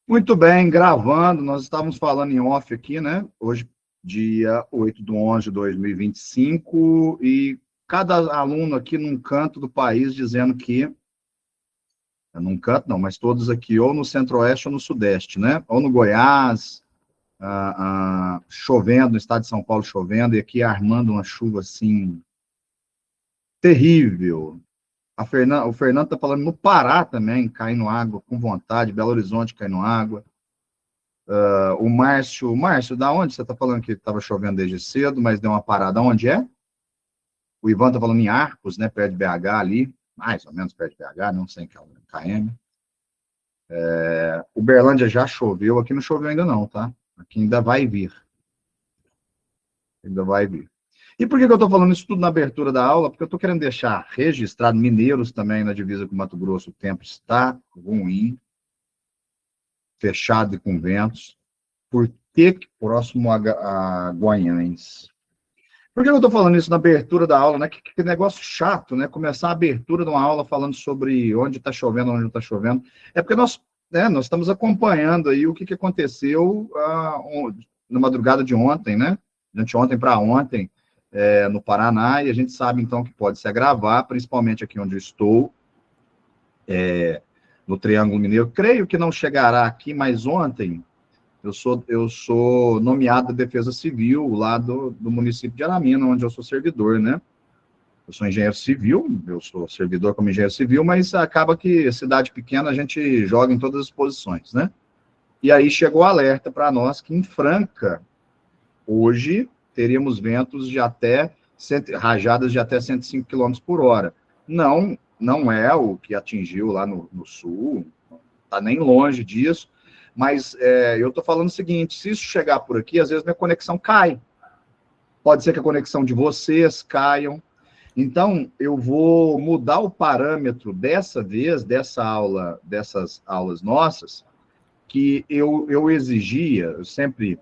Muito bem, gravando, nós estávamos falando em off aqui, né? Hoje, dia 8/11/2025, e cada aluno aqui num canto do país dizendo que, num canto não, mas todos aqui, ou no centro-oeste ou no sudeste, né? Ou no Goiás, chovendo, no estado de São Paulo chovendo, e aqui armando uma chuva, assim, terrível. O Fernando está falando no Pará também, caindo água com vontade, Belo Horizonte caindo água. O Márcio, da onde você está falando que estava chovendo desde cedo, mas deu uma parada? Onde é? O Ivan está falando em Arcos, né, perto de BH ali, mais ou menos perto de BH, não sei que é o KM. Uberlândia já choveu, aqui não choveu ainda não, tá? Aqui ainda vai vir. Ainda vai vir. E por que eu estou falando isso tudo na abertura da aula? Porque eu estou querendo deixar registrado, mineiros também na divisa com Mato Grosso, o tempo está ruim, fechado e com ventos. Por que próximo a Guanhães? Por que eu estou falando isso na abertura da aula, né? Que negócio chato, né? Começar a abertura de uma aula falando sobre onde está chovendo, onde não está chovendo. É porque nós estamos acompanhando aí o que aconteceu na madrugada de ontem, né? De anteontem para ontem, no Paraná, e a gente sabe, então, que pode se agravar, principalmente aqui onde eu estou, no Triângulo Mineiro. Creio que não chegará aqui, mas ontem eu sou nomeado da Defesa Civil lá do município de Aramina, onde eu sou servidor, né? Eu sou engenheiro civil, eu sou servidor como engenheiro civil, mas acaba que cidade pequena a gente joga em todas as posições, né? E aí chegou o alerta para nós que em Franca, hoje, teríamos ventos de rajadas de até 105 km por hora. Não é o que atingiu lá no sul, não está nem longe disso, mas eu estou falando o seguinte, se isso chegar por aqui, às vezes minha conexão cai. Pode ser que a conexão de vocês caiam. Então, eu vou mudar o parâmetro dessa vez, dessas aulas nossas, que eu exigia, eu sempre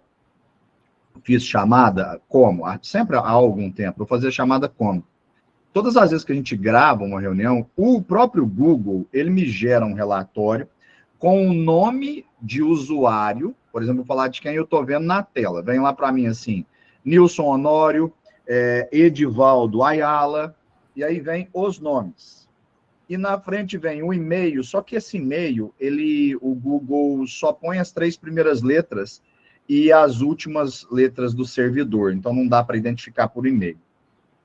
fiz chamada como? Sempre há algum tempo, eu fazia chamada como? Todas as vezes que a gente grava uma reunião, o próprio Google, ele me gera um relatório com o nome de usuário, por exemplo, vou falar de quem eu estou vendo na tela. Vem lá para mim assim, Nilson Honório, Edivaldo Ayala, e aí vem os nomes. E na frente vem um e-mail, só que esse e-mail, o Google só põe as 3 primeiras letras e as últimas letras do servidor, então não dá para identificar por e-mail.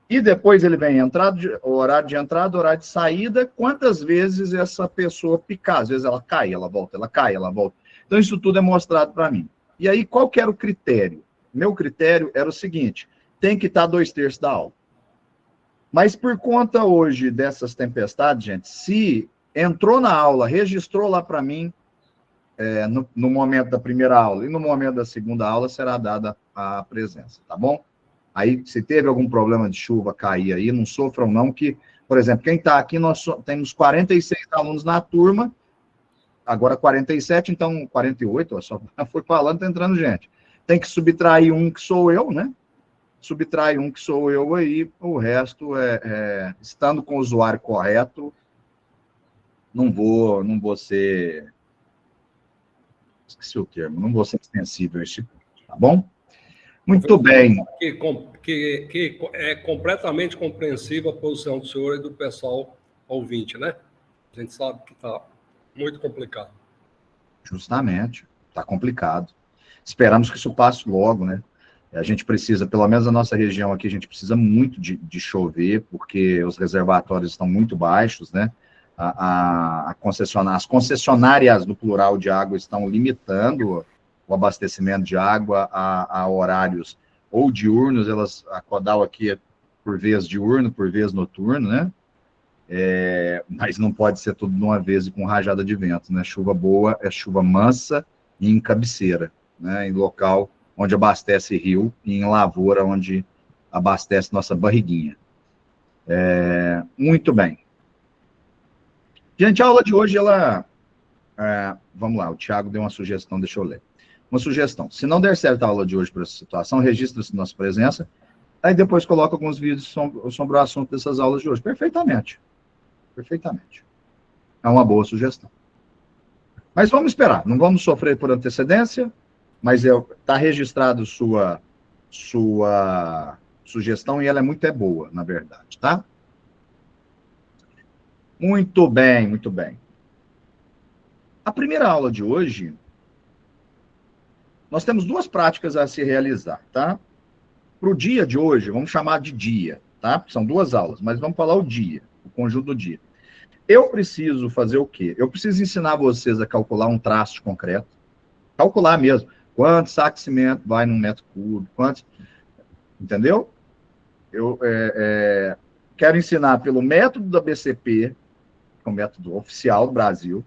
E depois ele vem horário de entrada, horário de saída, quantas vezes essa pessoa picar. Às vezes ela cai, ela volta, ela cai, ela volta. Então isso tudo é mostrado para mim. E aí, qual que era o critério? Meu critério era o seguinte, tem que estar 2/3 da aula. Mas por conta hoje dessas tempestades, gente, se entrou na aula, registrou lá para mim, no momento da primeira aula e no momento da segunda aula, será dada a presença, tá bom? Aí, se teve algum problema de chuva cair aí, não sofram não, que, por exemplo, quem está aqui, nós temos 46 alunos na turma, agora 47, então 48, só foi falando, está entrando gente. Tem que subtrair um que sou eu, né? Subtrai um que sou eu aí, o resto estando com o usuário correto, não vou ser, esqueci o termo, não vou ser extensível a este ponto, tá bom? Muito bem. Que é completamente compreensível a posição do senhor e do pessoal ouvinte, né? A gente sabe que está muito complicado. Justamente, está complicado. Esperamos que isso passe logo, né? A gente precisa, pelo menos na nossa região aqui, a gente precisa muito de chover, porque os reservatórios estão muito baixos, né? As concessionárias, no plural de água, estão limitando o abastecimento de água a horários ou diurnos, a Codal aqui é por vez diurno, por vez noturno, né? Mas não pode ser tudo de uma vez e com rajada de vento, né? Chuva boa é chuva mansa e em cabeceira, né? Em local onde abastece rio e em lavoura onde abastece nossa barriguinha. Muito bem. Gente, a aula de hoje, vamos lá, o Thiago deu uma sugestão, deixa eu ler. Uma sugestão, se não der certo a aula de hoje para essa situação, registra-se nossa presença, aí depois coloca alguns vídeos sobre o assunto dessas aulas de hoje. Perfeitamente. Perfeitamente. É uma boa sugestão. Mas vamos esperar, não vamos sofrer por antecedência, mas está registrado sua sugestão e ela é boa, na verdade, tá? Muito bem, muito bem. A primeira aula de hoje, nós temos duas práticas a se realizar, tá? Para o dia de hoje, vamos chamar de dia, tá? São duas aulas, mas vamos falar o dia, o conjunto do dia. Eu preciso fazer o quê? Eu preciso ensinar vocês a calcular um traço concreto, calcular mesmo, quantos sacos de cimento vai num metro cúbico, quantos, entendeu? Eu quero ensinar pelo método da BCP, que é o método oficial do Brasil,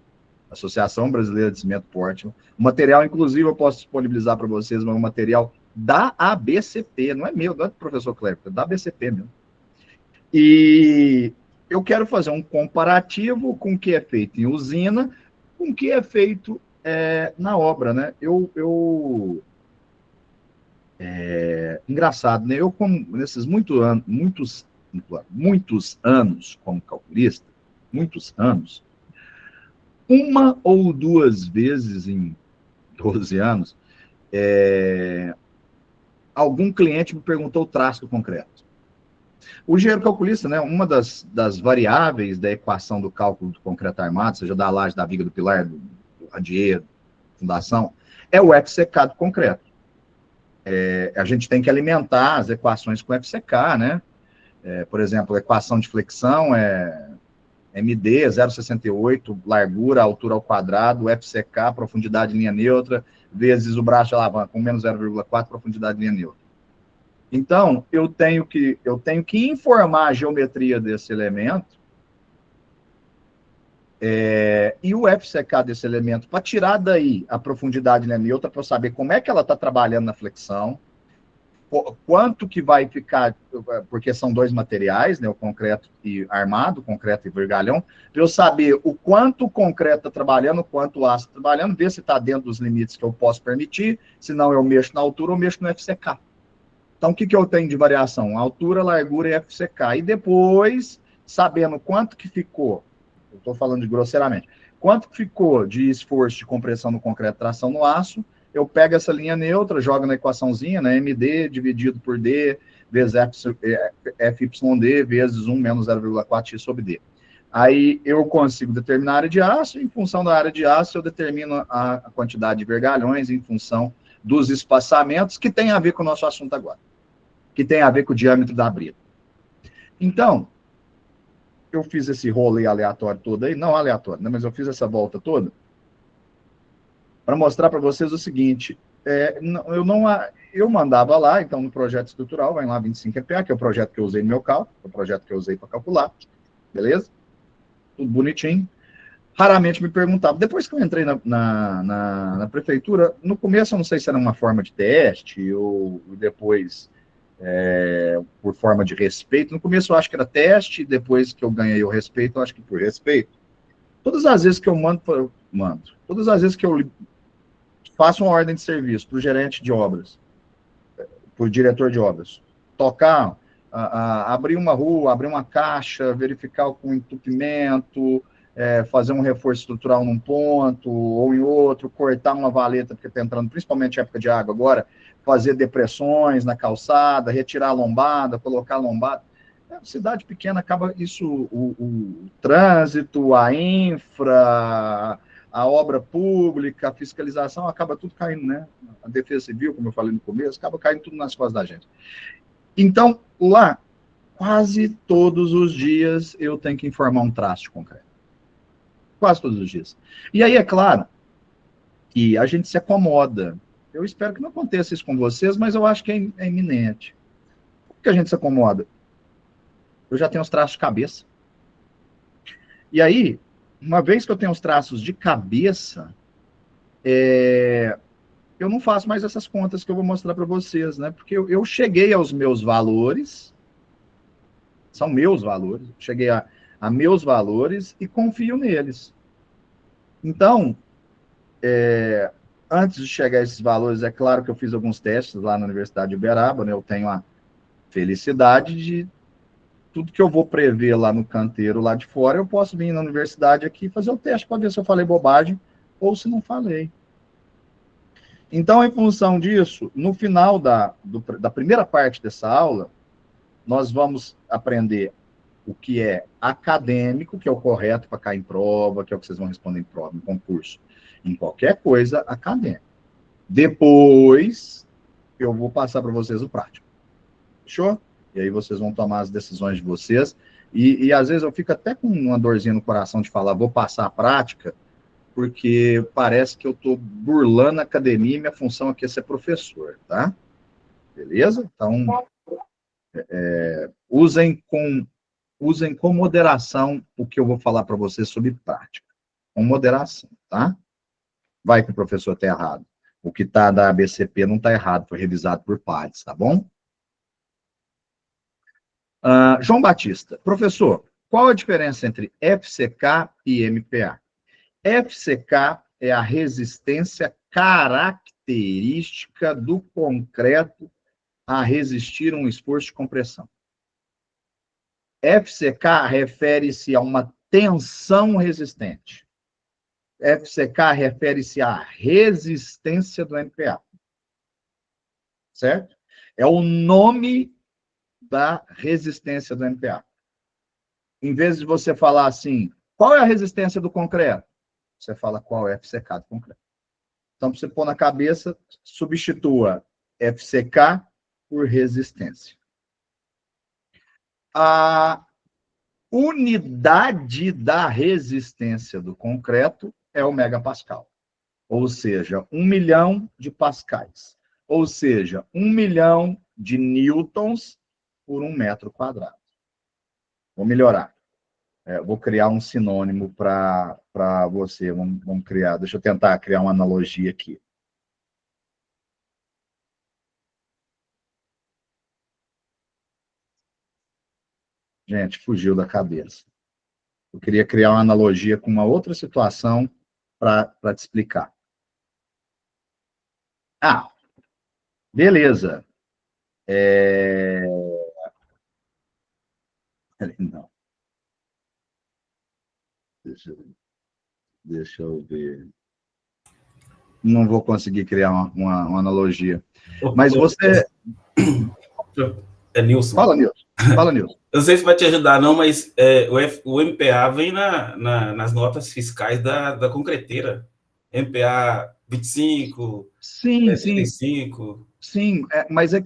Associação Brasileira de Cimento Portland. O material, inclusive, eu posso disponibilizar para vocês, mas é um material da ABCP, não é meu, não é do professor Cleber, é da ABCP mesmo. E eu quero fazer um comparativo com o que é feito em usina, com o que é feito na obra, né? Engraçado, né? Eu, como nesses muitos anos como calculista, muitos anos, uma ou duas vezes em 12 anos, algum cliente me perguntou o traço do concreto. O engenheiro calculista, né, uma das variáveis da equação do cálculo do concreto armado, seja da laje, da viga, do pilar, do radieiro, fundação, é o FCK do concreto. A gente tem que alimentar as equações com FCK, né? Por exemplo, a equação de flexão é MD, 0,68, largura, altura ao quadrado, FCK, profundidade de linha neutra, vezes o braço de alavanca, com menos 0,4, profundidade de linha neutra. Então, eu tenho que informar a geometria desse elemento e o FCK desse elemento, para tirar daí a profundidade de linha neutra, para eu saber como é que ela está trabalhando na flexão, quanto que vai ficar, porque são dois materiais, né, o concreto e armado, concreto e vergalhão, para eu saber o quanto o concreto está trabalhando, o quanto o aço está trabalhando, ver se está dentro dos limites que eu posso permitir, senão eu mexo na altura ou mexo no FCK. Então, o que eu tenho de variação? Altura, largura e FCK. E depois, sabendo quanto que ficou, eu estou falando grosseiramente, quanto que ficou de esforço de compressão no concreto, tração no aço, eu pego essa linha neutra, jogo na equaçãozinha, né, MD dividido por D, vezes FYD, vezes 1 menos 0,4 x sobre D. Aí eu consigo determinar a área de aço, e em função da área de aço eu determino a quantidade de vergalhões em função dos espaçamentos, que tem a ver com o nosso assunto agora, que tem a ver com o diâmetro da brida. Então, eu fiz esse rolê aleatório todo aí, não aleatório, né, mas eu fiz essa volta toda, para mostrar para vocês o seguinte, eu mandava lá, então no projeto estrutural, vai lá 25 EPA, que é o projeto que eu usei no meu cálculo, é o projeto que eu usei para calcular, beleza? Tudo bonitinho. Raramente me perguntava. Depois que eu entrei na prefeitura, no começo eu não sei se era uma forma de teste, ou depois por forma de respeito. No começo eu acho que era teste, depois que eu ganhei o respeito, eu acho que por respeito. Todas as vezes que eu todas as vezes que eu faço uma ordem de serviço para o gerente de obras, para o diretor de obras, tocar, abrir uma rua, abrir uma caixa, verificar o entupimento, fazer um reforço estrutural num ponto ou em outro, cortar uma valeta, porque está entrando principalmente época de água agora, fazer depressões na calçada, retirar a lombada, colocar a lombada. Cidade pequena acaba isso, o trânsito, a infra, a obra pública, a fiscalização, acaba tudo caindo, né? A defesa civil, como eu falei no começo, acaba caindo tudo nas costas da gente. Então, lá, quase todos os dias eu tenho que informar um traço concreto. Quase todos os dias. E aí, é claro, que a gente se acomoda. Eu espero que não aconteça isso com vocês, mas eu acho que é iminente. Por que a gente se acomoda? Eu já tenho os traços de cabeça. E aí, uma vez que eu tenho os traços de cabeça, eu não faço mais essas contas que eu vou mostrar para vocês, né? Porque eu cheguei aos meus valores, são meus valores, cheguei a meus valores e confio neles. Então, antes de chegar a esses valores, é claro que eu fiz alguns testes lá na Universidade de Uberaba, né? Eu tenho a felicidade de tudo que eu vou prever lá no canteiro, lá de fora, eu posso vir na universidade aqui e fazer o teste para ver se eu falei bobagem ou se não falei. Então, em função disso, no final da primeira parte dessa aula, nós vamos aprender o que é acadêmico, que é o correto para cair em prova, que é o que vocês vão responder em prova, em concurso, em qualquer coisa acadêmica. Depois, eu vou passar para vocês o prático. Fechou? E aí vocês vão tomar as decisões de vocês. E às vezes eu fico até com uma dorzinha no coração de falar, vou passar a prática, porque parece que eu estou burlando a academia e minha função aqui é ser professor, tá? Beleza? Então, usem com moderação o que eu vou falar para vocês sobre prática. Com moderação, tá? Vai que o professor está errado. O que está da ABCP não está errado, foi revisado por pares, tá bom? João Batista, professor, qual a diferença entre FCK e MPA? FCK é a resistência característica do concreto a resistir a um esforço de compressão. FCK refere-se a uma tensão resistente. FCK refere-se à resistência do MPA. Certo? É o nome da resistência do MPA. Em vez de você falar assim, qual é a resistência do concreto? Você fala qual é a FCK do concreto. Então, para você pôr na cabeça, substitua FCK por resistência. A unidade da resistência do concreto é o megapascal. Ou seja, 1 milhão de pascais. Ou seja, 1 milhão de newtons por 1 metro quadrado. Vou melhorar. Vou criar um sinônimo para você. Vamos criar. Deixa eu tentar criar uma analogia aqui. Gente, fugiu da cabeça. Eu queria criar uma analogia com uma outra situação para te explicar. Beleza. Não. Deixa eu ver. Não vou conseguir criar uma analogia. Mas você... É Nilson. Fala, Nilson. Eu não sei se vai te ajudar, não, mas o MPA vem nas notas fiscais da concreteira. MPA 25, sim, 35. Sim, mas eu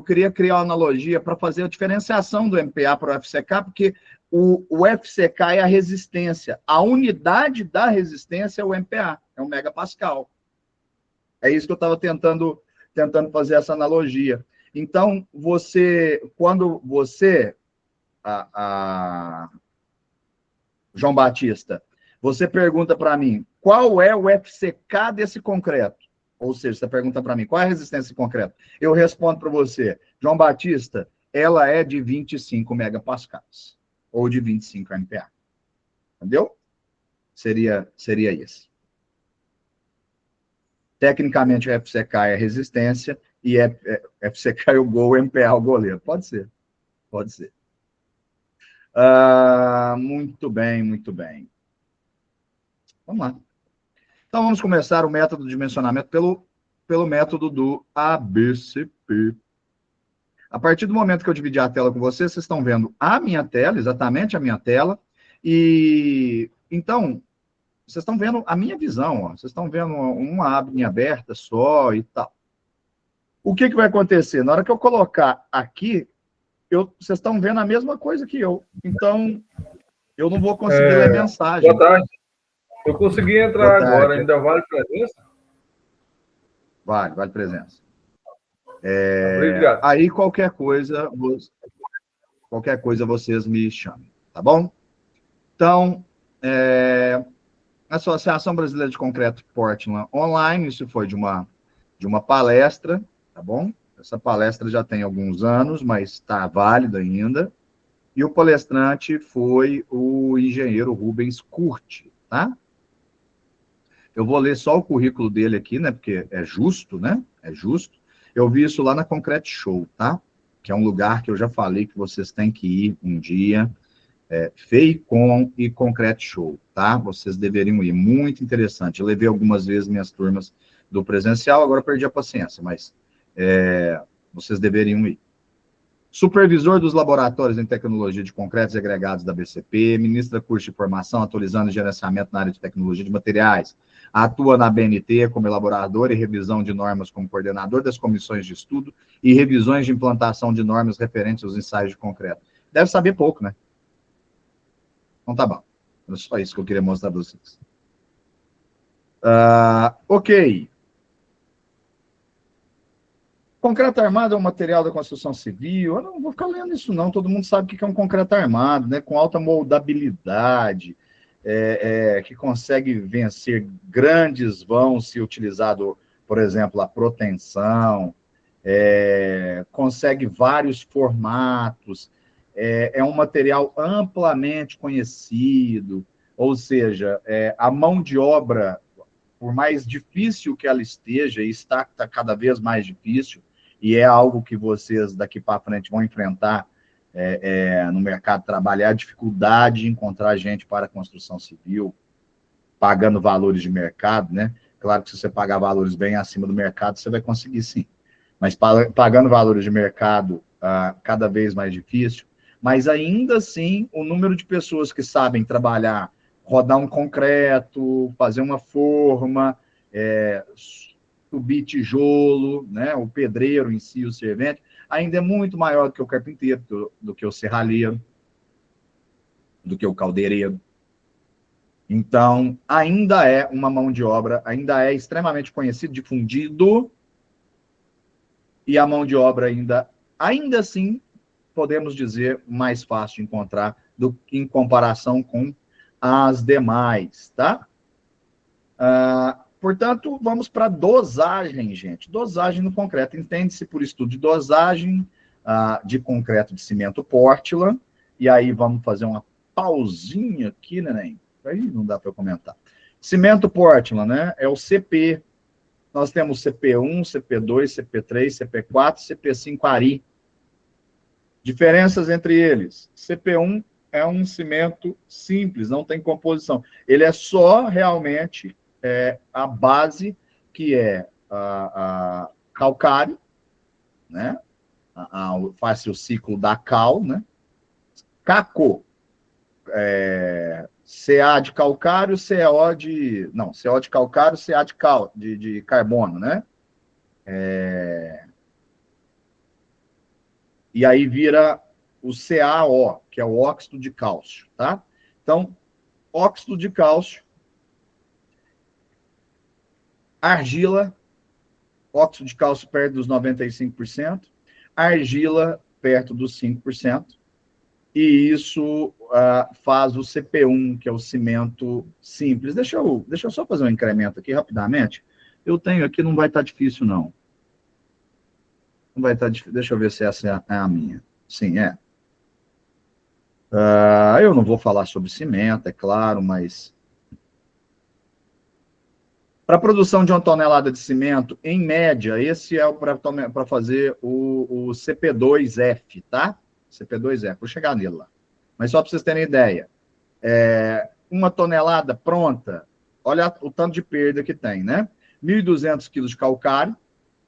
queria criar uma analogia para fazer a diferenciação do MPA para o FCK, porque o FCK é a resistência. A unidade da resistência é o MPA, é o megapascal. É isso que eu estava tentando fazer essa analogia. Então, quando você, João Batista, você pergunta para mim, qual é o FCK desse concreto? Ou seja, você pergunta para mim, qual é a resistência desse concreto? Eu respondo para você, João Batista, ela é de 25 megapascais, ou de 25 MPa. Entendeu? Seria isso. Tecnicamente, o FCK é resistência, e FCK é o gol, MPa é o goleiro. Pode ser. Muito bem, muito bem. Vamos lá. Então, vamos começar o método de dimensionamento pelo método do ABCP. A partir do momento que eu dividi a tela com vocês, vocês estão vendo a minha tela, exatamente a minha tela, e então, vocês estão vendo a minha visão, ó. Vocês estão vendo uma abinha aberta só e tal. O que vai acontecer? Na hora que eu colocar aqui, vocês estão vendo a mesma coisa que eu. Então, eu não vou conseguir ler mensagem. Boa tarde. Eu consegui entrar agora. Ainda vale presença? Vale presença. Obrigado. Aí, qualquer coisa, vocês me chamem, tá bom? Então, a Associação Brasileira de Concreto Portland Online, isso foi de uma palestra, tá bom? Essa palestra já tem alguns anos, mas está válida ainda. E o palestrante foi o engenheiro Rubens Curti, tá? Eu vou ler só o currículo dele aqui, né? Porque é justo, né? É justo. Eu vi isso lá na Concrete Show, tá? Que é um lugar que eu já falei que vocês têm que ir um dia. FEICOM e Concrete Show, tá? Vocês deveriam ir, muito interessante. Eu levei algumas vezes minhas turmas do presencial, agora perdi a paciência, mas vocês deveriam ir. Supervisor dos laboratórios em tecnologia de concretos e agregados da BCP, ministra curso de formação, atualizando o gerenciamento na área de tecnologia de materiais, atua na BNT como elaborador e revisão de normas como coordenador das comissões de estudo e revisões de implantação de normas referentes aos ensaios de concreto. Deve saber pouco, né? Então tá bom. Era só isso que eu queria mostrar para vocês. Ok. Concreto armado é um material da construção civil. Eu não vou ficar lendo isso, não. Todo mundo sabe o que é um concreto armado, né? Com alta moldabilidade, que consegue vencer grandes vãos se utilizado, por exemplo, a proteção, consegue vários formatos, é um material amplamente conhecido, ou seja, a mão de obra, por mais difícil que ela esteja, e está cada vez mais difícil, e é algo que vocês daqui para frente vão enfrentar no mercado de trabalho, é a dificuldade de encontrar gente para a construção civil, pagando valores de mercado, né? Claro que se você pagar valores bem acima do mercado, você vai conseguir sim. Mas pagando valores de mercado cada vez mais difícil, mas ainda assim, o número de pessoas que sabem trabalhar, rodar um concreto, fazer uma forma, subir tijolo, né, o pedreiro em si, o servente, ainda é muito maior do que o carpinteiro, do que o serralheiro, do que o caldeireiro. Então, ainda é uma mão de obra, ainda é extremamente conhecido, difundido, e a mão de obra ainda assim, podemos dizer, mais fácil de encontrar em comparação com as demais, tá? Portanto, vamos para dosagem, gente. Dosagem no concreto. Entende-se por estudo de dosagem de concreto de cimento Portland. E aí vamos fazer uma pausinha aqui, neném. Aí não dá para comentar. Cimento Portland, né? É o CP. Nós temos CP1, CP2, CP3, CP4, CP5 Ari. Diferenças entre eles. CP1 é um cimento simples, não tem composição. Ele é só realmente a base, que é calcário, né? Faz o ciclo da cal, né? Caco, Ca de calcário, CO de... Não, CO de calcário, Ca de carbono, né? E aí vira o CaO, que é o óxido de cálcio, tá? Então, óxido de cálcio, argila, óxido de cálcio perto dos 95%, argila perto dos 5%, e isso faz o CP1, que é o cimento simples. Deixa eu só fazer um incremento aqui rapidamente. Eu tenho aqui, não vai estar difícil, não. Não vai estar difícil. Deixa eu ver se essa é a minha. Sim, é. Eu não vou falar sobre cimento, é claro, mas... Para a produção de 1 tonelada de cimento, em média, esse é para fazer o CP2F, tá? CP2F, vou chegar nele lá. Mas só para vocês terem ideia. 1 tonelada pronta, olha o tanto de perda que tem, né? 1.200 quilos de calcário,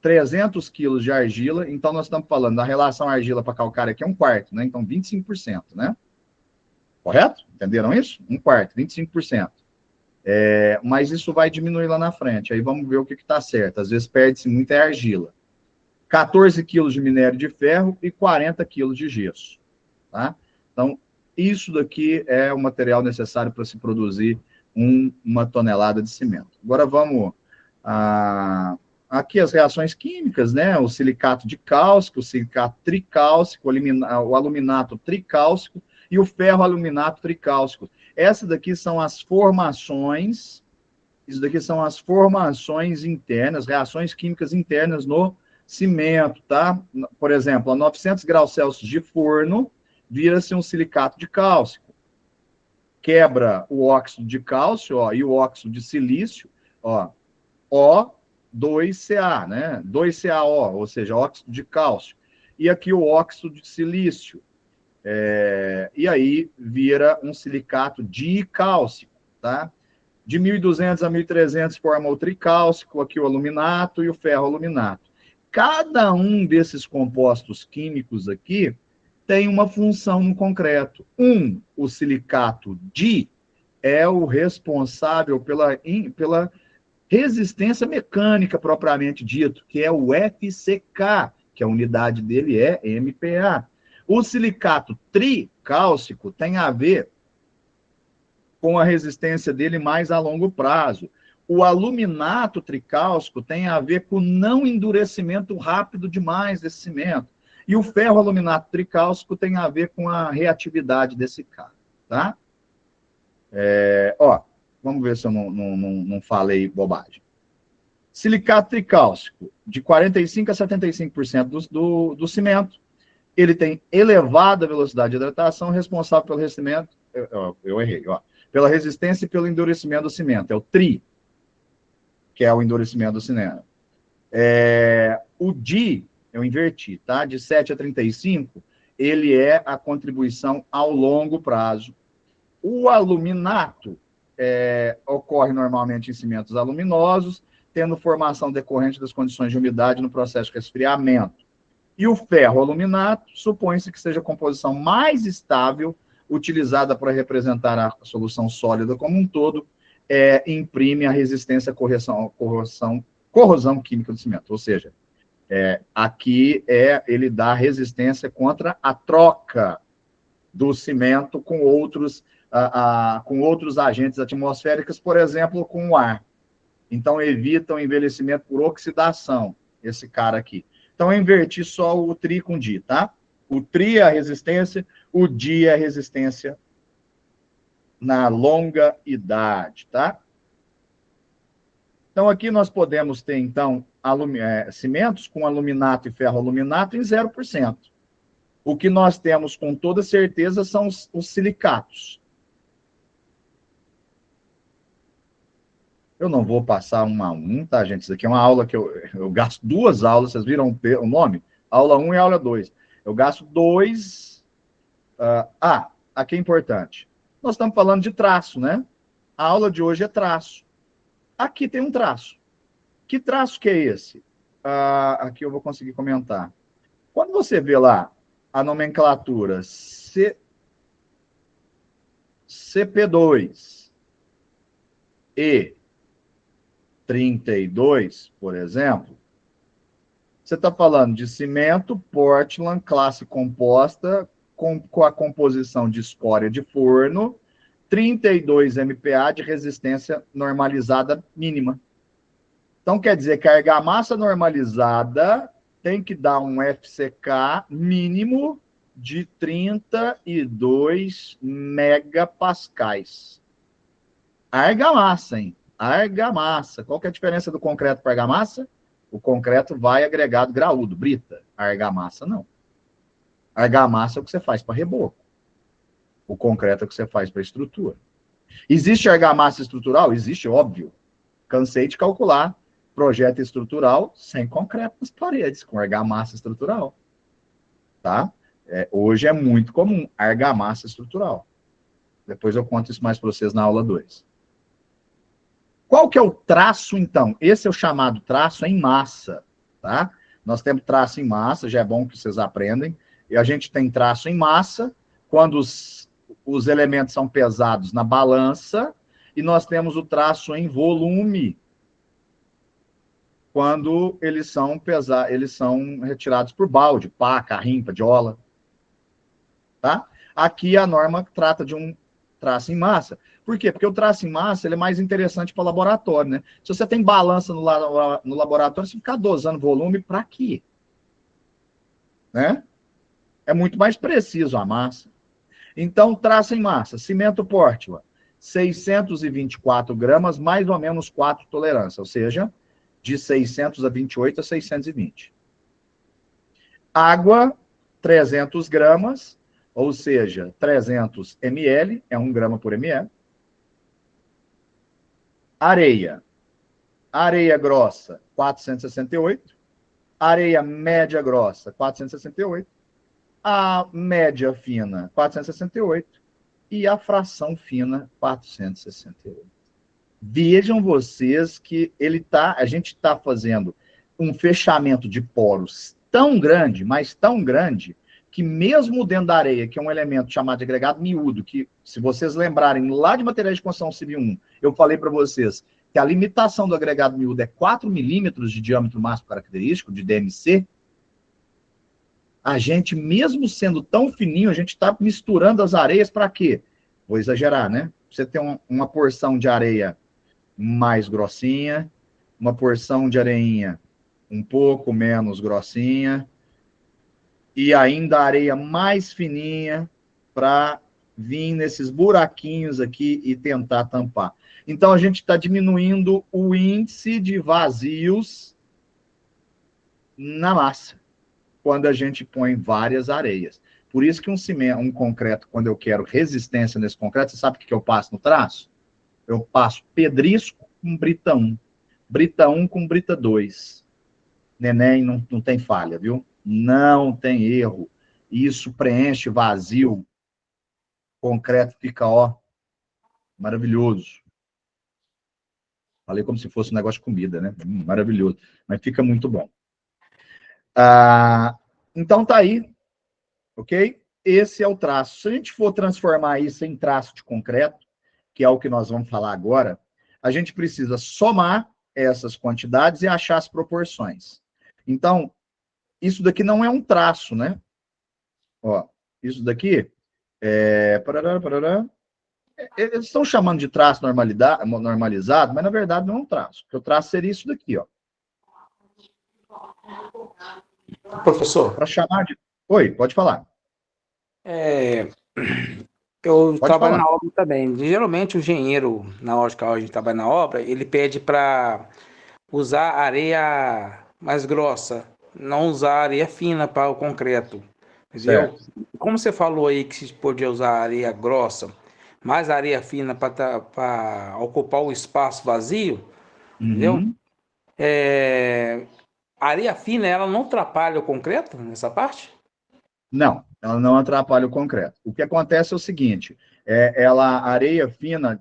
300 quilos de argila. Então, nós estamos falando da relação argila para calcário aqui é 1/4, né? Então, 25%, né? Correto? Entenderam isso? 1/4, 25%. Mas isso vai diminuir lá na frente. Aí vamos ver o que está certo. Às vezes perde-se muita argila. 14 quilos de minério de ferro e 40 quilos de gesso. Tá? Então, isso daqui é o material necessário para se produzir 1 tonelada de cimento. Agora vamos... aqui as reações químicas, né? O silicato de cálcico, o silicato tricálcico, o aluminato tricálcico e o ferro aluminato tricálcico. Essas daqui são as formações, isso daqui são as formações internas, reações químicas internas no cimento, tá? Por exemplo, a 900 graus Celsius de forno, vira-se um silicato de cálcio. Quebra o óxido de cálcio, ó, e o óxido de silício, ó, O2Ca, né? 2CaO, ou seja, óxido de cálcio. E aqui o óxido de silício. E aí vira um silicato dicálcico, tá? De 1.200 a 1.300 forma o tricálcico, aqui o aluminato e o ferroaluminato. Cada um desses compostos químicos aqui tem uma função no concreto. O silicato Di é o responsável pela resistência mecânica propriamente dito, que é o FCK, que a unidade dele é MPa. O silicato tricálcico tem a ver com a resistência dele mais a longo prazo. O aluminato tricálcico tem a ver com o não endurecimento rápido demais desse cimento. E o ferroaluminato tricálcico tem a ver com a reatividade desse cara, tá? Vamos ver se eu não falei bobagem. Silicato tricálcico, de 45% a 75% do cimento. Ele tem elevada velocidade de hidratação, responsável pelo revestimento. Eu errei, ó. Pela resistência e pelo endurecimento do cimento. É o Tri, que é o endurecimento do cimento. O Di, eu inverti, tá? De 7 a 35, ele é a contribuição ao longo prazo. O aluminato ocorre normalmente em cimentos aluminosos, tendo formação decorrente das condições de umidade no processo de resfriamento. E o ferroaluminato supõe-se que seja a composição mais estável, utilizada para representar a solução sólida como um todo, imprime a resistência à corrosão química do cimento. Ou seja, aqui ele dá resistência contra a troca do cimento com outros agentes atmosféricos, por exemplo, com o ar. Então, evita o envelhecimento por oxidação, esse cara aqui. Então, eu inverti só o Tri com Di, tá? O Tri é a resistência, o Di é a resistência na longa idade, tá? Então, aqui nós podemos ter, então, cimentos com aluminato e ferroaluminato em 0%. O que nós temos com toda certeza são os silicatos. Eu não vou passar um a um, tá, gente? Isso aqui é uma aula que eu gasto 2 aulas, vocês viram o nome? Aula 1 e aula 2. Eu gasto 2... aqui é importante. Nós estamos falando de traço, né? A aula de hoje é traço. Aqui tem um traço. Que traço que é esse? Aqui eu vou conseguir comentar. Quando você vê lá a nomenclatura CP2 e 32, por exemplo, você está falando de cimento Portland, classe composta, com a composição de escória de forno, 32 MPa de resistência normalizada mínima. Então, quer dizer que a argamassa normalizada tem que dar um FCK mínimo de 32 megapascais. Argamassa, hein? Argamassa. Qual que é a diferença do concreto para argamassa? O concreto vai agregado graúdo, brita. A argamassa, não. A argamassa é o que você faz para reboco. O concreto é o que você faz para estrutura. Existe argamassa estrutural? Existe, óbvio. Cansei de calcular projeto estrutural sem concreto nas paredes, com argamassa estrutural. Tá? Hoje é muito comum, argamassa estrutural. Depois eu conto isso mais para vocês na aula 2. Qual que é o traço, então? Esse é o chamado traço em massa, tá? Nós temos traço em massa, já é bom que vocês aprendem. E a gente tem traço em massa, quando os elementos são pesados na balança, e nós temos o traço em volume, quando eles são retirados por balde, pá, carrinho, padiola. Tá? Aqui a norma trata de um traço em massa. Por quê? Porque o traço em massa ele é mais interessante para o laboratório, né? Se você tem balança no laboratório, você ficar dosando volume para quê? Né? É muito mais preciso a massa. Então, traço em massa, cimento Portland, 624 gramas, mais ou menos 4 tolerância, ou seja, de 628 a 620. Água, 300 gramas, ou seja, 300 ml, é 1 grama por ml. Areia. Areia grossa, 468. Areia média grossa, 468. a média fina 468 e a fração fina 468. Vejam vocês que a gente está fazendo um fechamento de poros tão grande, mas tão grande, que mesmo dentro da areia, que é um elemento chamado de agregado miúdo, que, se vocês lembrarem lá de materiais de construção civil 1, eu falei para vocês que a limitação do agregado miúdo é 4 milímetros de diâmetro máximo característico, de DMC, a gente, mesmo sendo tão fininho, a gente está misturando as areias para quê? Vou exagerar, né? Você tem uma porção de areia mais grossinha, uma porção de areinha um pouco menos grossinha, e ainda a areia mais fininha para vir nesses buraquinhos aqui e tentar tampar. Então, a gente está diminuindo o índice de vazios na massa, quando a gente põe várias areias. Por isso que um concreto, quando eu quero resistência nesse concreto, você sabe o que eu passo no traço? Eu passo pedrisco com brita 1, brita 1 com brita 2. Neném, não tem falha, viu? Não tem erro. Isso preenche vazio. O concreto fica, ó, maravilhoso. Falei como se fosse um negócio de comida, né? Maravilhoso. Mas fica muito bom. Então tá aí, ok? Esse é o traço. Se a gente for transformar isso em traço de concreto, que é o que nós vamos falar agora, a gente precisa somar essas quantidades e achar as proporções. Então, isso daqui não é um traço, né? Ó, isso daqui é... Eles estão chamando de traço normalizado, mas na verdade não é um traço. Porque o traço seria isso daqui, ó. Professor. Para chamar de... Oi, pode falar. Eu Pode trabalho falar. na obra também. Geralmente o engenheiro, na hora que a gente trabalha na obra, ele pede para usar areia mais grossa, não usar areia fina para o concreto. Entendeu? Como você falou aí que se podia usar areia grossa, mais areia fina para ocupar o espaço vazio, entendeu? A areia fina, ela não atrapalha o concreto nessa parte? Não, ela não atrapalha o concreto. O que acontece é o seguinte, a areia fina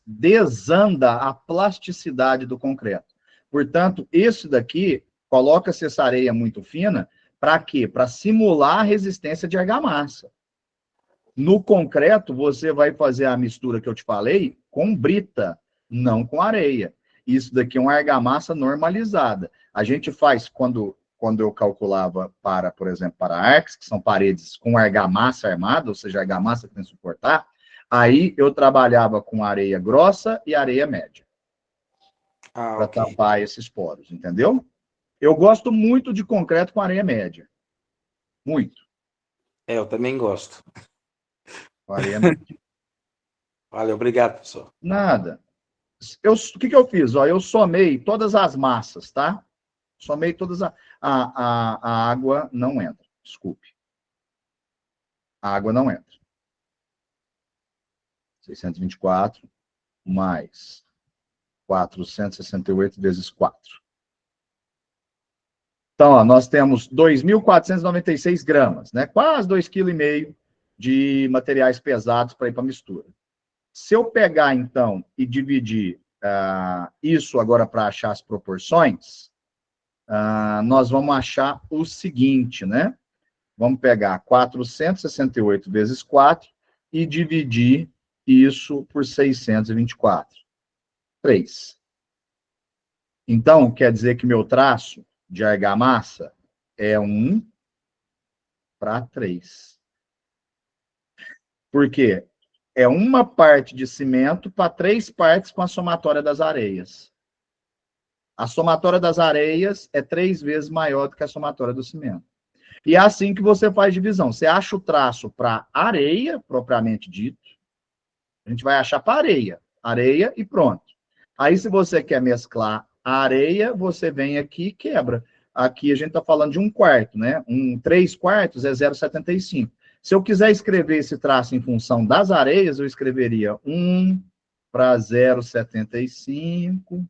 desanda a plasticidade do concreto. Portanto, esse daqui, coloca-se essa areia muito fina, para quê? Para simular a resistência de argamassa. No concreto, você vai fazer a mistura que eu te falei com brita, não com areia. Isso daqui é uma argamassa normalizada. A gente faz, quando eu calculava por exemplo, para arcs, que são paredes com argamassa armada, ou seja, argamassa que tem que suportar, aí eu trabalhava com areia grossa e areia média. Para tampar esses poros, entendeu? Eu gosto muito de concreto com areia média. Muito. Eu também gosto. Com areia média. Valeu, obrigado, professor. Nada. O que eu fiz? Ó, eu somei todas as massas, tá? Somei todas a água não entra, desculpe. A água não entra. 624 mais 468 vezes 4. Então, ó, nós temos 2.496 gramas, né? Quase 2,5 kg de materiais pesados para ir para a mistura. Se eu pegar, então, e dividir isso agora para achar as proporções, nós vamos achar o seguinte, né? Vamos pegar 468 vezes 4 e dividir isso por 624. 3. Então, quer dizer que meu traço de argamassa é 1 para 3. Por quê? É uma parte de cimento para 3 partes com a somatória das areias. A somatória das areias é 3 vezes maior do que a somatória do cimento. E é assim que você faz divisão. Você acha o traço para areia, propriamente dito. A gente vai achar para areia e pronto. Aí, se você quer mesclar a areia, você vem aqui e quebra. Aqui a gente está falando de 1/4, né? 3/4 é 0,75. Se eu quiser escrever esse traço em função das areias, eu escreveria 1 para 0,75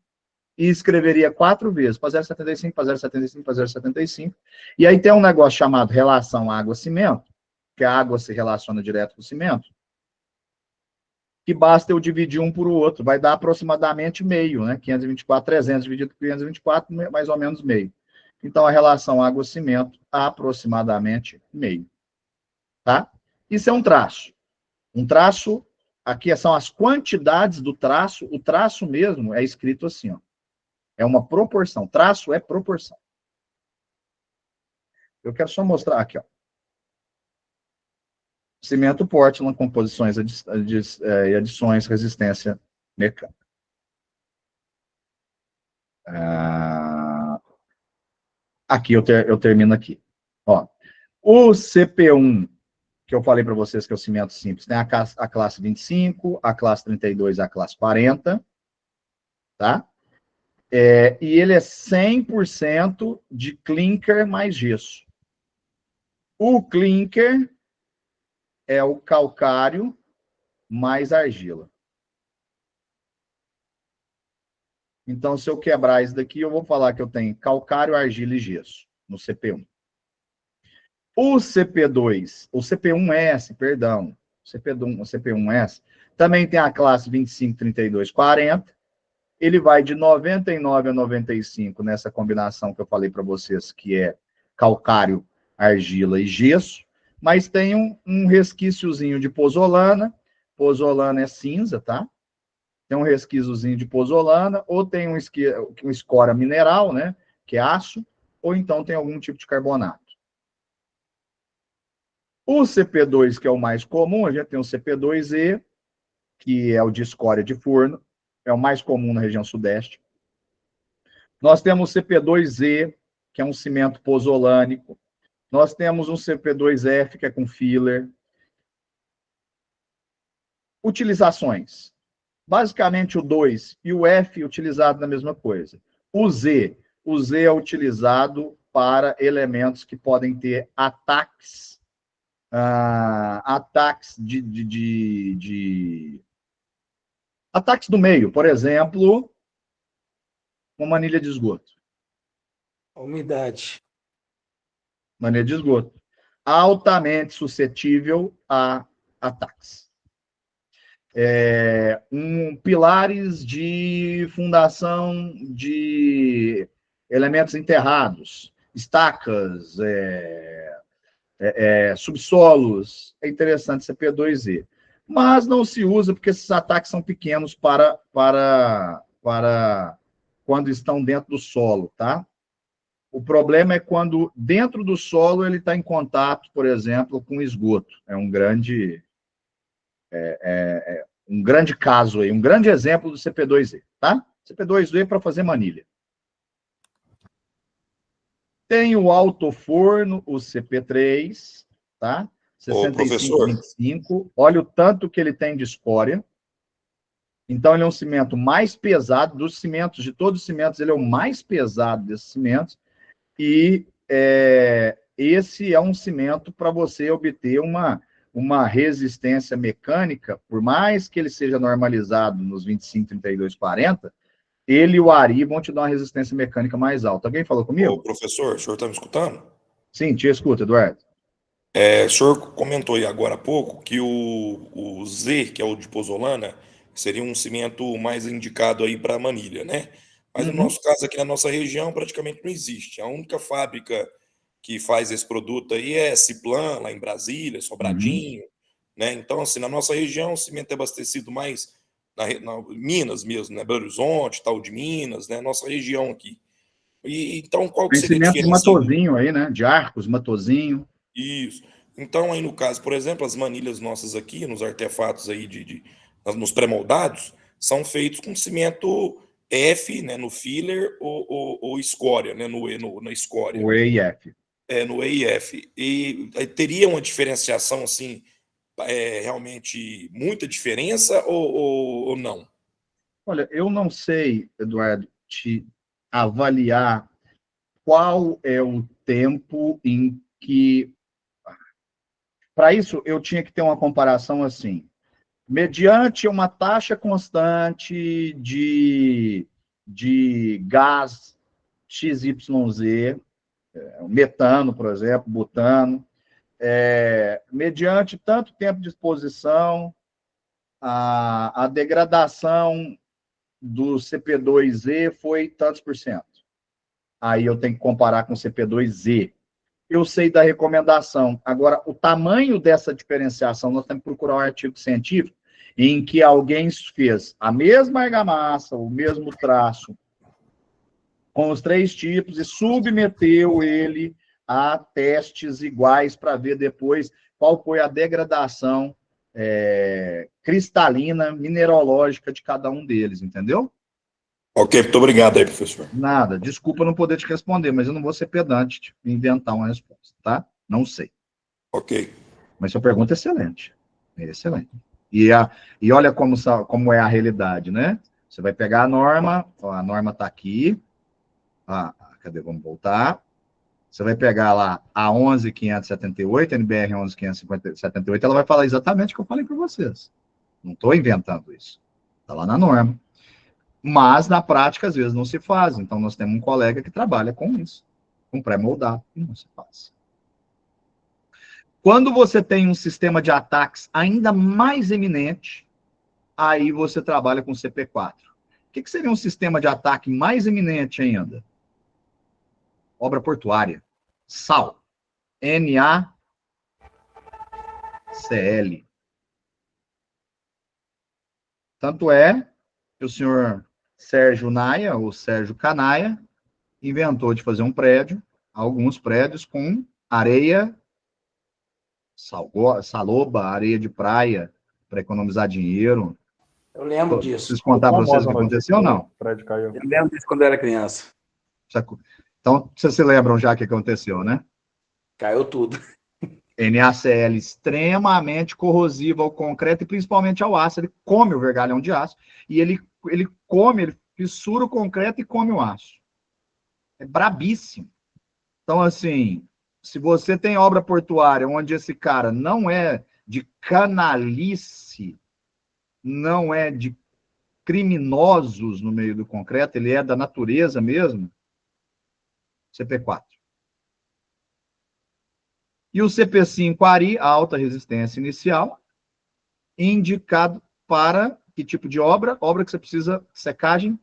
e escreveria 4 vezes, para 0,75, para 0,75, para 0,75. E aí tem um negócio chamado relação água-cimento, que a água se relaciona direto com o cimento, que basta eu dividir um por outro, vai dar aproximadamente meio, né? 524, 300 dividido por 524, mais ou menos meio. Então, a relação água-cimento, aproximadamente meio. Tá? Isso é um traço. Um traço, aqui são as quantidades do traço, o traço mesmo é escrito assim, ó. É uma proporção. Traço é proporção. Eu quero só mostrar aqui, ó. Cimento Portland, composições e adições, resistência mecânica. Aqui eu termino aqui. Ó, o CP1, que eu falei para vocês que é o cimento simples, tem a classe 25, a classe 32 e a classe 40, tá? E ele é 100% de clinker mais gesso. O clinker é o calcário mais argila. Então, se eu quebrar isso daqui, eu vou falar que eu tenho calcário, argila e gesso no CP1. O CP2, o CP1S, perdão, o CP1S, também tem a classe 25, 32, 40. Ele vai de 99 a 95 nessa combinação que eu falei para vocês, que é calcário, argila e gesso, mas tem um resquíciozinho de pozolana. Pozolana é cinza, tá? Tem um resquíciozinho de pozolana, ou tem um escória mineral, né? Que é aço, ou então tem algum tipo de carbonato. O CP2, que é o mais comum, a gente tem o CP2E, que é o de escória de forno, é o mais comum na região sudeste. Nós temos o CP2E, que é um cimento pozolânico. Nós temos um CP2F, que é com filler. Utilizações. Basicamente, o 2 e o F utilizado na mesma coisa. O Z é utilizado para elementos que podem ter ataques, ataques ataques do meio, por exemplo, uma manilha de esgoto. Umidade. Manilha de esgoto. Altamente suscetível a ataques. Pilares de fundação de elementos enterrados, estacas, subsolos. É interessante CP2E. Mas não se usa porque esses ataques são pequenos para quando estão dentro do solo, tá? O problema é quando dentro do solo ele está em contato, por exemplo, com esgoto. É um grande caso aí, um grande exemplo do CP2E, tá? CP2E para fazer manilha. Tem o autoforno, o CP3, tá? 6525. Olha o tanto que ele tem de escória. Então, ele é um cimento mais pesado dos cimentos, de todos os cimentos, ele é o mais pesado desses cimentos. E esse é um cimento para você obter uma resistência mecânica, por mais que ele seja normalizado nos 25, 32, 40, ele e o Ari vão te dar uma resistência mecânica mais alta. Alguém falou comigo? Ô, professor, o senhor está me escutando? Sim, te escuto, Eduardo. O senhor comentou aí agora há pouco que o Z, que é o de pozolana, seria um cimento mais indicado aí para manilha, né? Mas no nosso caso, aqui na nossa região, praticamente não existe. A única fábrica que faz esse produto aí é Ciplan, lá em Brasília, Sobradinho, né? Então, assim, na nossa região, o cimento é abastecido mais na Minas mesmo, né? Belo Horizonte, tal de Minas, né? Nossa região aqui. Então, qual que Tem seria a cimento de diferença? Matozinho aí, né? De Arcos, Matozinho. Isso. Então, aí no caso, por exemplo, as manilhas nossas aqui, nos artefatos aí nos pré-moldados, são feitos com cimento F, né, no filler, ou escória, né, na escória. O EIF. No EIF. E aí teria uma diferenciação, assim, realmente muita diferença ou não? Olha, eu não sei, Eduardo, te avaliar qual é o tempo em que... Para isso, eu tinha que ter uma comparação assim. Mediante uma taxa constante de de gás XYZ, metano, por exemplo, butano, mediante tanto tempo de exposição, a degradação do CP2E foi tantos por cento. Aí eu tenho que comparar com o CP2E. Eu sei da recomendação. Agora, o tamanho dessa diferenciação, nós temos que procurar um artigo científico em que alguém fez a mesma argamassa, o mesmo traço, com os 3 tipos, e submeteu ele a testes iguais para ver depois qual foi a degradação cristalina, mineralógica de cada um deles, entendeu? Ok, muito obrigado aí, professor. Nada, desculpa não poder te responder, mas eu não vou ser pedante de inventar uma resposta, tá? Não sei. Ok. Mas sua pergunta é excelente. É excelente. E olha como é a realidade, né? Você vai pegar a norma, ó, a norma está aqui. Cadê? Vamos voltar. Você vai pegar lá a 11.578, NBR 11.578, ela vai falar exatamente o que eu falei para vocês. Não estou inventando isso. Está lá na norma. Mas, na prática, às vezes não se faz. Então, nós temos um colega que trabalha com isso, com pré-moldado, e não se faz. Quando você tem um sistema de ataques ainda mais eminente, aí você trabalha com CP4. O que seria um sistema de ataque mais eminente ainda? Obra portuária. SAL. NaCl. Tanto é que o senhor Sérgio Naia, ou Sérgio Canaia, inventou de fazer um prédio, alguns prédios com areia saloba, areia de praia, para economizar dinheiro. Eu lembro disso. Preciso contar para vocês o que aconteceu ou não? O prédio caiu. Eu lembro disso quando eu era criança. Então, vocês se lembram já o que aconteceu, né? Caiu tudo. NaCl extremamente corrosivo ao concreto e principalmente ao aço. Ele come o vergalhão de aço e ele fissura o concreto e come o aço. É brabíssimo. Então, assim, se você tem obra portuária onde esse cara não é de canalice, não é de criminosos no meio do concreto, ele é da natureza mesmo, CP4. E o CP5-ARI, alta resistência inicial, indicado para que tipo de obra? Obra que você precisa secagem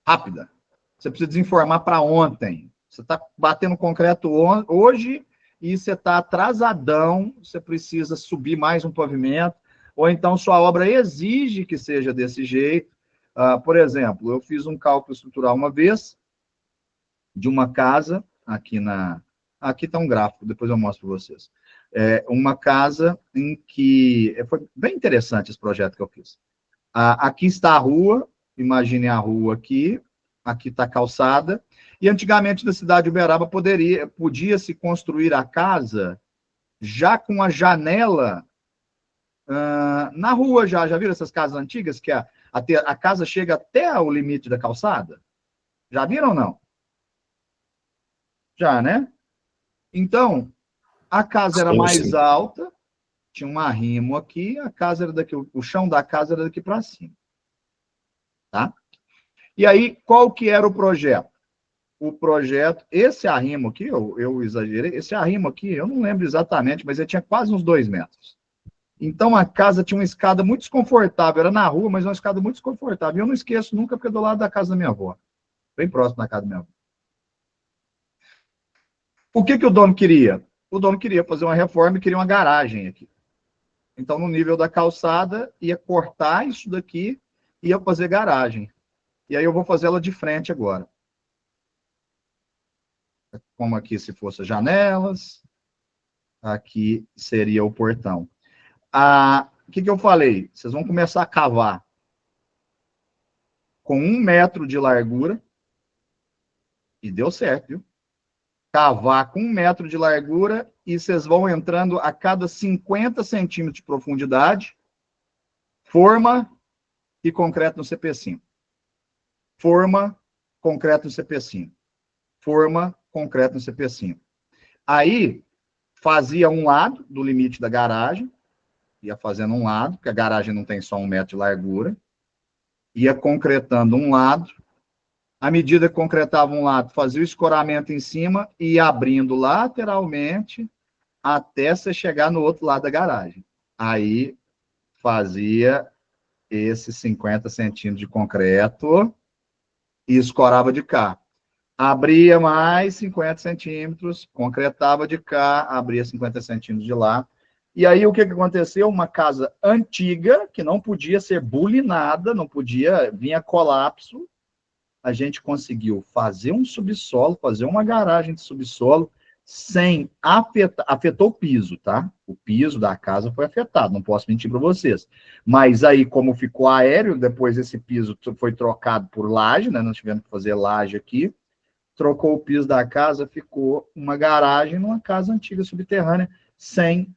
rápida. Você precisa desenformar para ontem. Você está batendo concreto hoje e você está atrasadão, você precisa subir mais um pavimento, ou então sua obra exige que seja desse jeito. Por exemplo, eu fiz um cálculo estrutural uma vez de uma casa, aqui está um gráfico, depois eu mostro para vocês. Uma casa em que... Foi bem interessante esse projeto que eu fiz. Aqui está a rua, imagine a rua aqui está a calçada, e antigamente na cidade de Uberaba podia-se construir a casa já com a janela na rua já viram essas casas antigas que a casa chega até o limite da calçada? Já viram ou não? Já, né? Então, a casa era mais alta, tinha um arrimo aqui, a casa era daqui, o chão da casa era daqui para cima. Tá? E aí, qual que era o projeto? O projeto, esse arrimo aqui, eu exagerei, esse arrimo aqui, eu não lembro exatamente, mas ele tinha quase uns 2 metros. Então, a casa tinha uma escada muito desconfortável, era na rua, mas uma escada muito desconfortável. E eu não esqueço nunca, porque é do lado da casa da minha avó, bem próximo da casa da minha avó. O que o dono queria? O dono queria fazer uma reforma e queria uma garagem aqui. Então, no nível da calçada, ia cortar isso daqui e ia fazer garagem. E aí eu vou fazer ela de frente agora. Como aqui se fosse janelas, aqui seria o portão. O que eu falei? Vocês vão começar a cavar com 1 metro de largura, e deu certo, viu? Cavar com 1 metro de largura e vocês vão entrando a cada 50 centímetros de profundidade, forma e concreto no CP5. Forma, concreto no CP5. Forma, concreto no CP5. Aí, fazia um lado do limite da garagem, ia fazendo um lado, porque a garagem não tem só 1 metro de largura, ia concretando um lado, À medida que concretava um lado, fazia o escoramento em cima e ia abrindo lateralmente até você chegar no outro lado da garagem. Aí fazia esses 50 centímetros de concreto e escorava de cá. Abria mais 50 centímetros, concretava de cá, abria 50 centímetros de lá. E aí, o que aconteceu? Uma casa antiga, que não podia ser bulinada, não podia, vinha colapso. A gente conseguiu fazer um subsolo, fazer uma garagem de subsolo, sem afetar, afetou o piso, tá? O piso da casa foi afetado, não posso mentir para vocês. Mas aí, como ficou aéreo, depois esse piso foi trocado por laje, né? Nós tivemos que fazer laje aqui. Trocou o piso da casa, ficou uma garagem numa casa antiga subterrânea, sem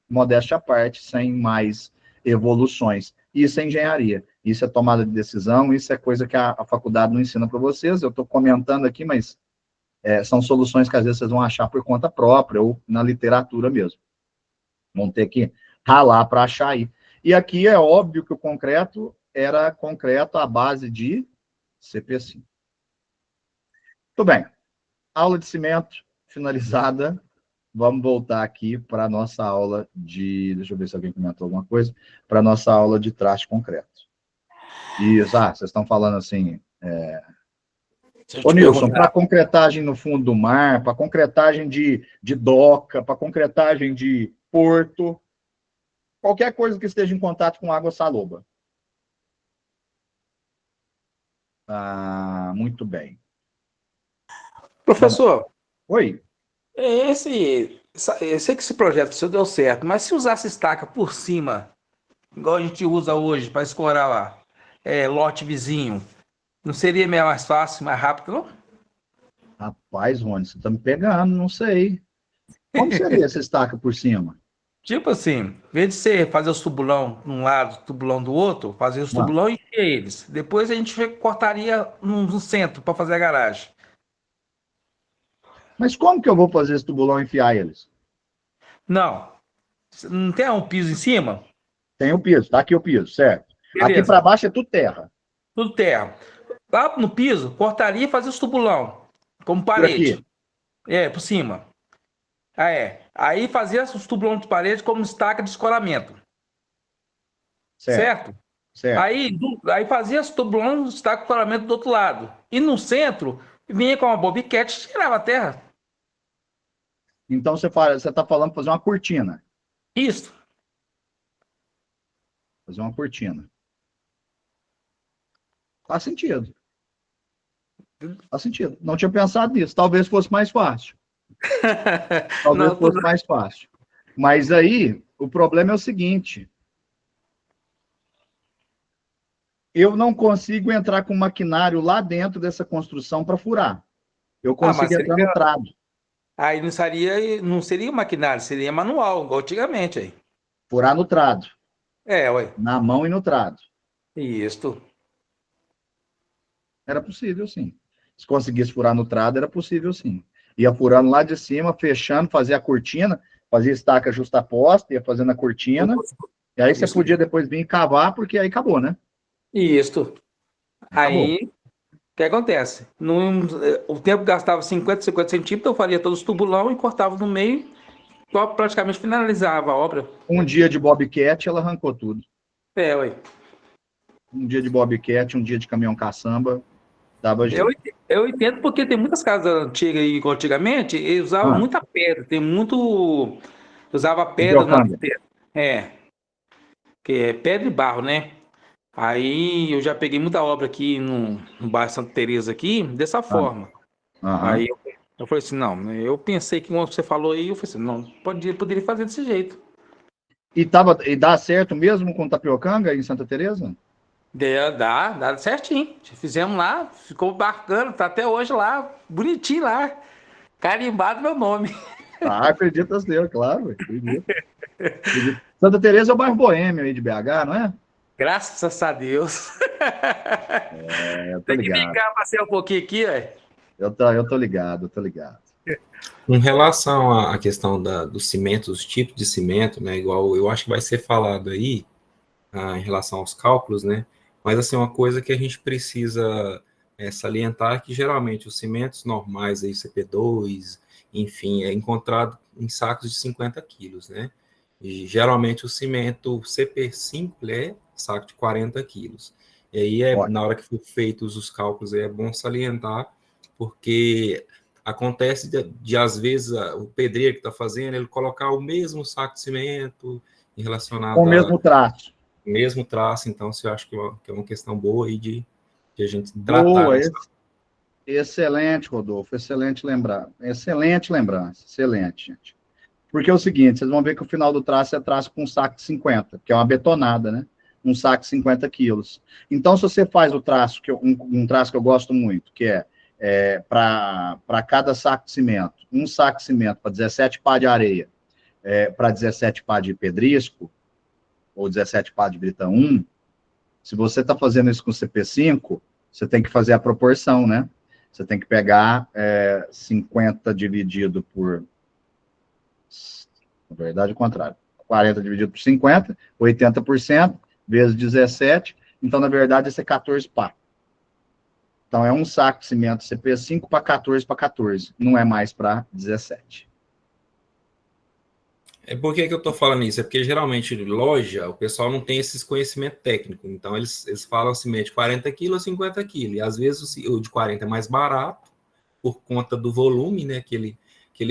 modéstia à parte, sem mais evoluções. Isso é engenharia, isso é tomada de decisão, isso é coisa que a faculdade não ensina para vocês. Eu estou comentando aqui, mas são soluções que às vezes vocês vão achar por conta própria ou na literatura mesmo. Vão ter que ralar para achar aí. E aqui é óbvio que o concreto era concreto à base de CP5. Muito bem. Aula de cimento finalizada. Vamos voltar aqui para a nossa aula de... Deixa eu ver se alguém comentou alguma coisa. Para a nossa aula de traste concreto. Isso, vocês estão falando assim... Ô, Nilson, para concretagem no fundo do mar, para concretagem de doca, para concretagem de porto, qualquer coisa que esteja em contato com água saloba. Muito bem. Professor, oi. eu sei que esse projeto seu deu certo, mas se usasse estaca por cima, igual a gente usa hoje para escorar lá, lote vizinho, não seria mais fácil, mais rápido, não? Rapaz, Rony, você tá me pegando, não sei. Como seria essa estaca por cima? Tipo assim, em vez de você fazer os tubulão de um lado, tubulão do outro, fazer os tubulão e encher eles. Depois a gente cortaria no centro para fazer a garagem. Mas como que eu vou fazer esse tubulão e enfiar eles? Não tem um piso em cima? Tem o piso, tá aqui o piso, certo. Beleza. Aqui para baixo é tudo terra. Tudo terra. Lá no piso, cortaria e fazia os tubulão, como parede. Por cima. Aí fazia os tubulão de parede como estaca de escoramento. Certo? Aí fazia os tubulão de estaca de escoramento do outro lado. E no centro, vinha com uma bobiquete e tirava a terra. Então você está falando fazer uma cortina. Isso. Fazer uma cortina. Faz sentido. Faz sentido. Não tinha pensado nisso. Talvez fosse mais fácil. Mais fácil. Mas aí, o problema é o seguinte. Eu não consigo entrar com maquinário lá dentro dessa construção para furar. Eu consigo entrar no trado. Aí não seria maquinário, seria manual, igual antigamente aí. Furar no trado. Ué. Na mão e no trado. Isso. Era possível, sim. Se conseguisse furar no trado, era possível, sim. Ia furando lá de cima, fechando, fazia a cortina, fazia estaca justaposta, ia fazendo a cortina, e aí você podia depois vir cavar, porque aí acabou, né? Isso. Aí, o que acontece? O tempo gastava 50 centímetros, eu faria todos os tubulão e cortava no meio, praticamente finalizava a obra. Um dia de bobcat, ela arrancou tudo. Ué. Um dia de bobcat, um dia de caminhão caçamba, dava jeito. Eu entendo porque tem muitas casas antigas, igual antigamente, eles usavam muita pedra, usava pedra na pedra. Que é pedra e barro, né? Aí eu já peguei muita obra aqui no bairro Santa Teresa aqui, dessa forma. Aí eu falei assim, não, eu pensei que quando você falou aí, eu falei assim, não, poderia fazer desse jeito. E dá certo mesmo com tapiocanga em Santa Teresa? Dá certinho. Fizemos lá, ficou bacana, tá até hoje lá, bonitinho lá, carimbado meu nome. Acredito ser, claro. Acredito. Santa Teresa é o bairro boêmio aí de BH, não é? Graças a Deus. Eu tô Tem ligado. que ficar passear um pouquinho aqui, velho. Eu tô ligado. Em relação à questão do cimento, os tipos de cimento, né? Igual eu acho que vai ser falado aí, em relação aos cálculos, né? Mas, assim, uma coisa que a gente precisa salientar é que, geralmente, os cimentos normais, aí, CP2, enfim, é encontrado em sacos de 50 quilos, né? E, geralmente, o cimento CP5 é saco de 40 quilos. E aí, na hora que for feitos os cálculos, é bom salientar, porque acontece às vezes, o pedreiro que está fazendo, ele colocar o mesmo saco de cimento relacionado Com o mesmo traço. Mesmo traço, então, eu acho que é uma questão boa aí de a gente tratar. Boa, excelente, Rodolfo, excelente lembrança, excelente, gente. Porque é o seguinte, vocês vão ver que o final do traço é traço com um saco de 50, que é uma betonada, né? Um saco de 50 quilos. Então, se você faz o traço, um traço que eu gosto muito, que para cada saco de cimento, um saco de cimento para 17 pá de areia, para 17 pá de pedrisco, ou 17 pá de brita 1, se você está fazendo isso com CP5, você tem que fazer a proporção, né? Você tem que pegar 50 dividido por... Na verdade, é o contrário. 40 dividido por 50, 80%, vezes 17. Então, na verdade, esse é 14 pá. Então, é um saco de cimento CP5 para 14, não é mais para 17. Por que eu estou falando isso? É porque, geralmente, loja, o pessoal não tem esses conhecimentos técnicos. Então, eles falam cimento de 40 quilos, 50 quilos. E, às vezes, o de 40 é mais barato, por conta do volume, né, que ele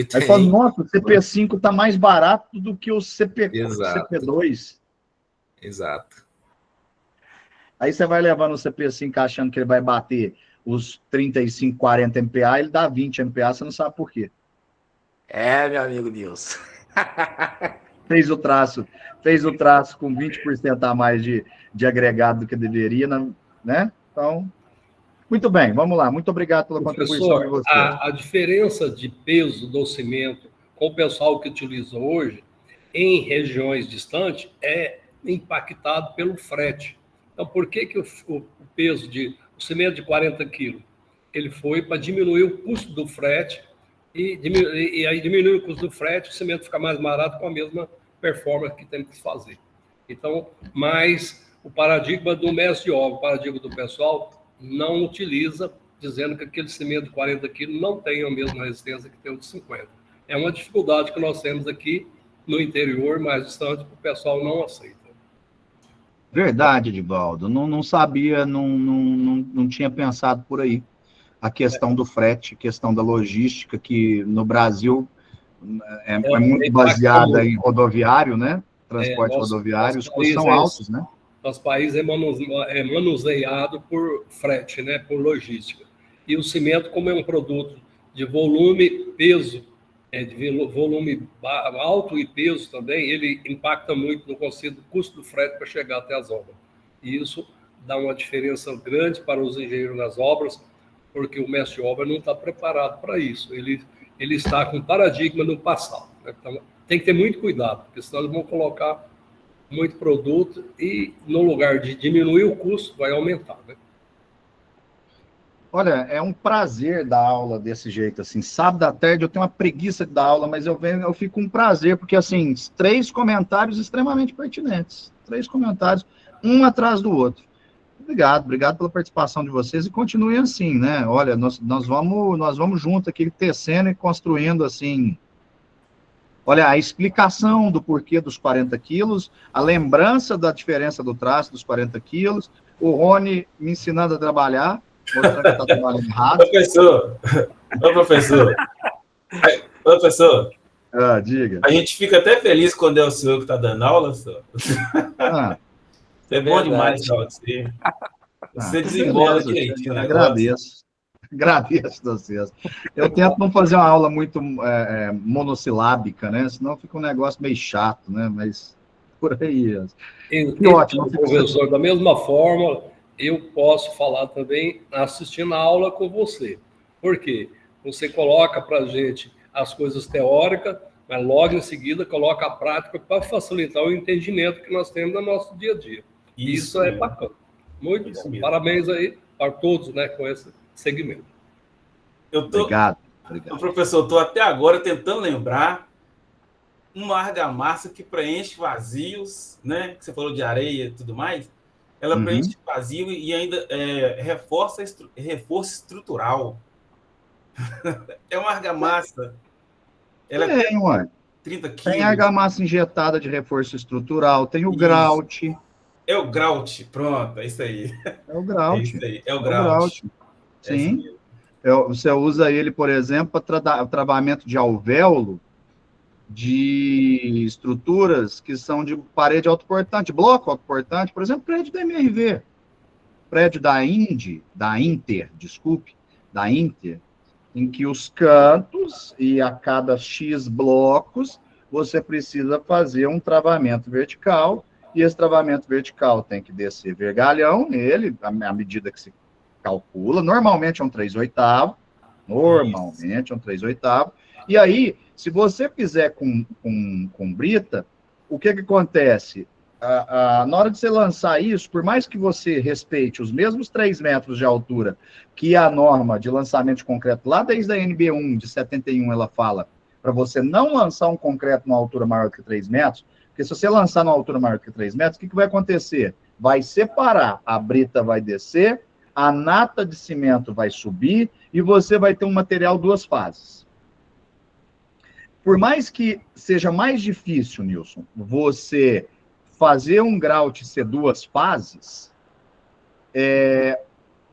tem. Aí fala, nossa, o CP5 está mais barato do que o CP2. Exato. Aí você vai levando o CP5 achando que ele vai bater os 35, 40 MPa, ele dá 20 MPa, você não sabe por quê. Meu amigo Nilson. Fez o traço com 20% a mais de agregado do que deveria, né? Então, muito bem, vamos lá. Muito obrigado pela contribuição de vocês. A diferença de peso do cimento com o pessoal que utiliza hoje, em regiões distantes, é impactado pelo frete. Então, por que o peso o cimento de 40 quilos? Ele foi para diminuir o custo do frete, e aí diminui o custo do frete, o cimento fica mais barato com a mesma performance que tem que fazer. Então, mas o paradigma do mestre de obra, o paradigma do pessoal, não utiliza, dizendo que aquele cimento de 40 quilos não tem a mesma resistência que tem o de 50. É uma dificuldade que nós temos aqui no interior, mais distante, que o pessoal não aceita. Verdade, Edivaldo. Não sabia, não tinha pensado por aí. A questão do frete, a questão da logística, que no Brasil é muito baseada em rodoviário, né? Transporte rodoviário, os custos são altos, né? Nosso país é manuseado por frete, né? Por logística. E o cimento, como é um produto de volume, peso, de volume alto e peso também, ele impacta muito no custo do frete para chegar até as obras. E isso dá uma diferença grande para os engenheiros nas obras, porque o mestre de obra não está preparado para isso. Ele está com paradigma no passado. Né? Então, tem que ter muito cuidado, porque senão eles vão colocar muito produto e, no lugar de diminuir o custo, vai aumentar. Né? Olha, é um prazer dar aula desse jeito, assim, sábado à tarde eu tenho uma preguiça de dar aula, mas eu fico com prazer, porque, assim, 3 comentários extremamente pertinentes, 3 comentários, um atrás do outro. Obrigado pela participação de vocês e continuem assim, né? Olha, nós vamos junto aqui, tecendo e construindo, assim, olha, a explicação do porquê dos 40 quilos, a lembrança da diferença do traço dos 40 quilos, o Rony me ensinando a trabalhar, mostrando que está trabalhando errado. Professor, diga. A gente fica até feliz quando é o senhor que está dando aula, senhor. É bom demais dar aula de você. Você desenvolve direitinho, né? Agradeço vocês. Eu tento não fazer uma aula muito monossilábica, né? Senão fica um negócio meio chato, né? Mas por aí. Que ótimo. Professor, da mesma forma, eu posso falar também assistindo a aula com você. Por quê? Você coloca para a gente as coisas teóricas, mas logo em seguida coloca a prática para facilitar o entendimento que nós temos no nosso dia a dia. Isso é bacana. Muito bom. Mesmo. Parabéns aí para todos, né, com esse segmento. Obrigado. Professor, estou até agora tentando lembrar uma argamassa que preenche vazios, né? Que você falou de areia e tudo mais. ela preenche vazio e ainda reforço estrutural. É uma argamassa. Ela é Tem, ué. 30 Tem quilos. argamassa injetada de reforço estrutural, tem o Isso. grout. É o grout, pronto, é isso aí. É o É grout. isso aí, é o É o grout. grout. É isso Sim. mesmo. Você usa ele, por exemplo, para travamento de alvéolo de estruturas que são de parede autoportante, bloco autoportante, por exemplo, prédio da MRV, prédio da Inter, em que os cantos e a cada X blocos você precisa fazer um travamento vertical, e esse travamento vertical tem que descer vergalhão nele, à medida que se calcula, normalmente é um 3/8, e aí, se você fizer com brita, o que acontece? Na hora de você lançar isso, por mais que você respeite os mesmos 3 metros de altura que a norma de lançamento de concreto, lá desde a NB1 de 71, ela fala para você não lançar um concreto numa altura maior que 3 metros, porque se você lançar numa altura maior que 3 metros, o que vai acontecer? Vai separar, a brita vai descer, a nata de cimento vai subir e você vai ter um material 2 fases. Por mais que seja mais difícil, Nilson, você fazer um grout ser 2 fases,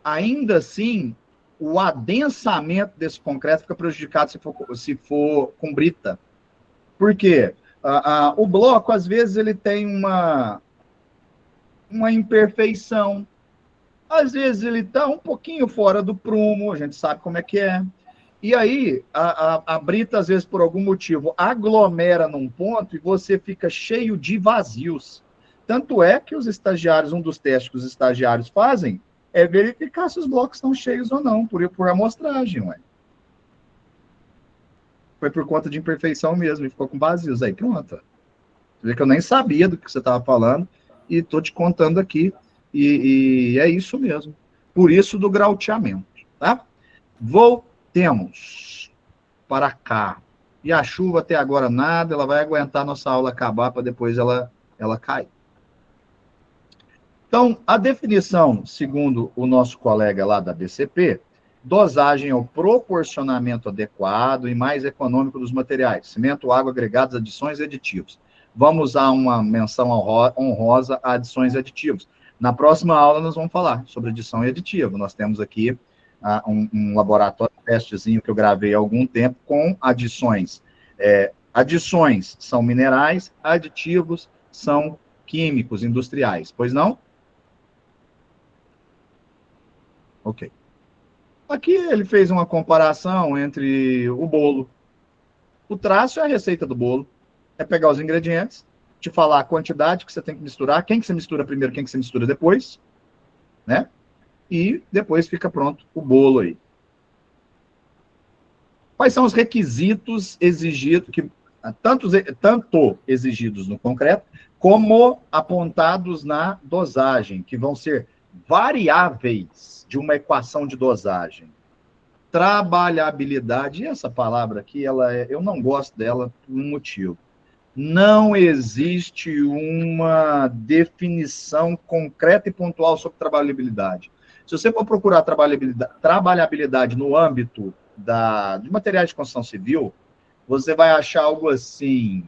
ainda assim, o adensamento desse concreto fica prejudicado se for com brita. Por quê? O bloco, às vezes, ele tem uma imperfeição. Às vezes, ele está um pouquinho fora do prumo, a gente sabe como é que é. E aí, a brita, às vezes, por algum motivo, aglomera num ponto e você fica cheio de vazios. Tanto é que os estagiários, um dos testes que os estagiários fazem é verificar se os blocos estão cheios ou não, por amostragem, ué. Foi por conta de imperfeição mesmo, e ficou com vazios. Aí, pronto. Você vê que eu nem sabia do que você estava falando, e estou te contando aqui, e é isso mesmo. Por isso do grauteamento, tá? Voltemos para cá. E a chuva até agora nada, ela vai aguentar nossa aula acabar para depois ela cair. Então, a definição, segundo o nosso colega lá da BCP, dosagem é o proporcionamento adequado e mais econômico dos materiais, cimento, água, agregados, adições e aditivos. Vamos usar uma menção honrosa a adições e aditivos. Na próxima aula nós vamos falar sobre adição e aditivo. Nós temos aqui um laboratório, um testezinho que eu gravei há algum tempo com adições. Adições são minerais, aditivos são químicos, industriais. Pois não? Ok. Aqui ele fez uma comparação entre o bolo. O traço é a receita do bolo. É pegar os ingredientes, te falar a quantidade que você tem que misturar, quem que você mistura primeiro, quem que você mistura depois, né? E depois fica pronto o bolo aí. Quais são os requisitos exigidos, tanto exigidos no concreto, como apontados na dosagem, que vão ser variáveis de uma equação de dosagem? Trabalhabilidade, essa palavra aqui, eu não gosto dela por um motivo. Não existe uma definição concreta e pontual sobre trabalhabilidade. Se você for procurar trabalhabilidade no âmbito de materiais de construção civil, você vai achar algo assim,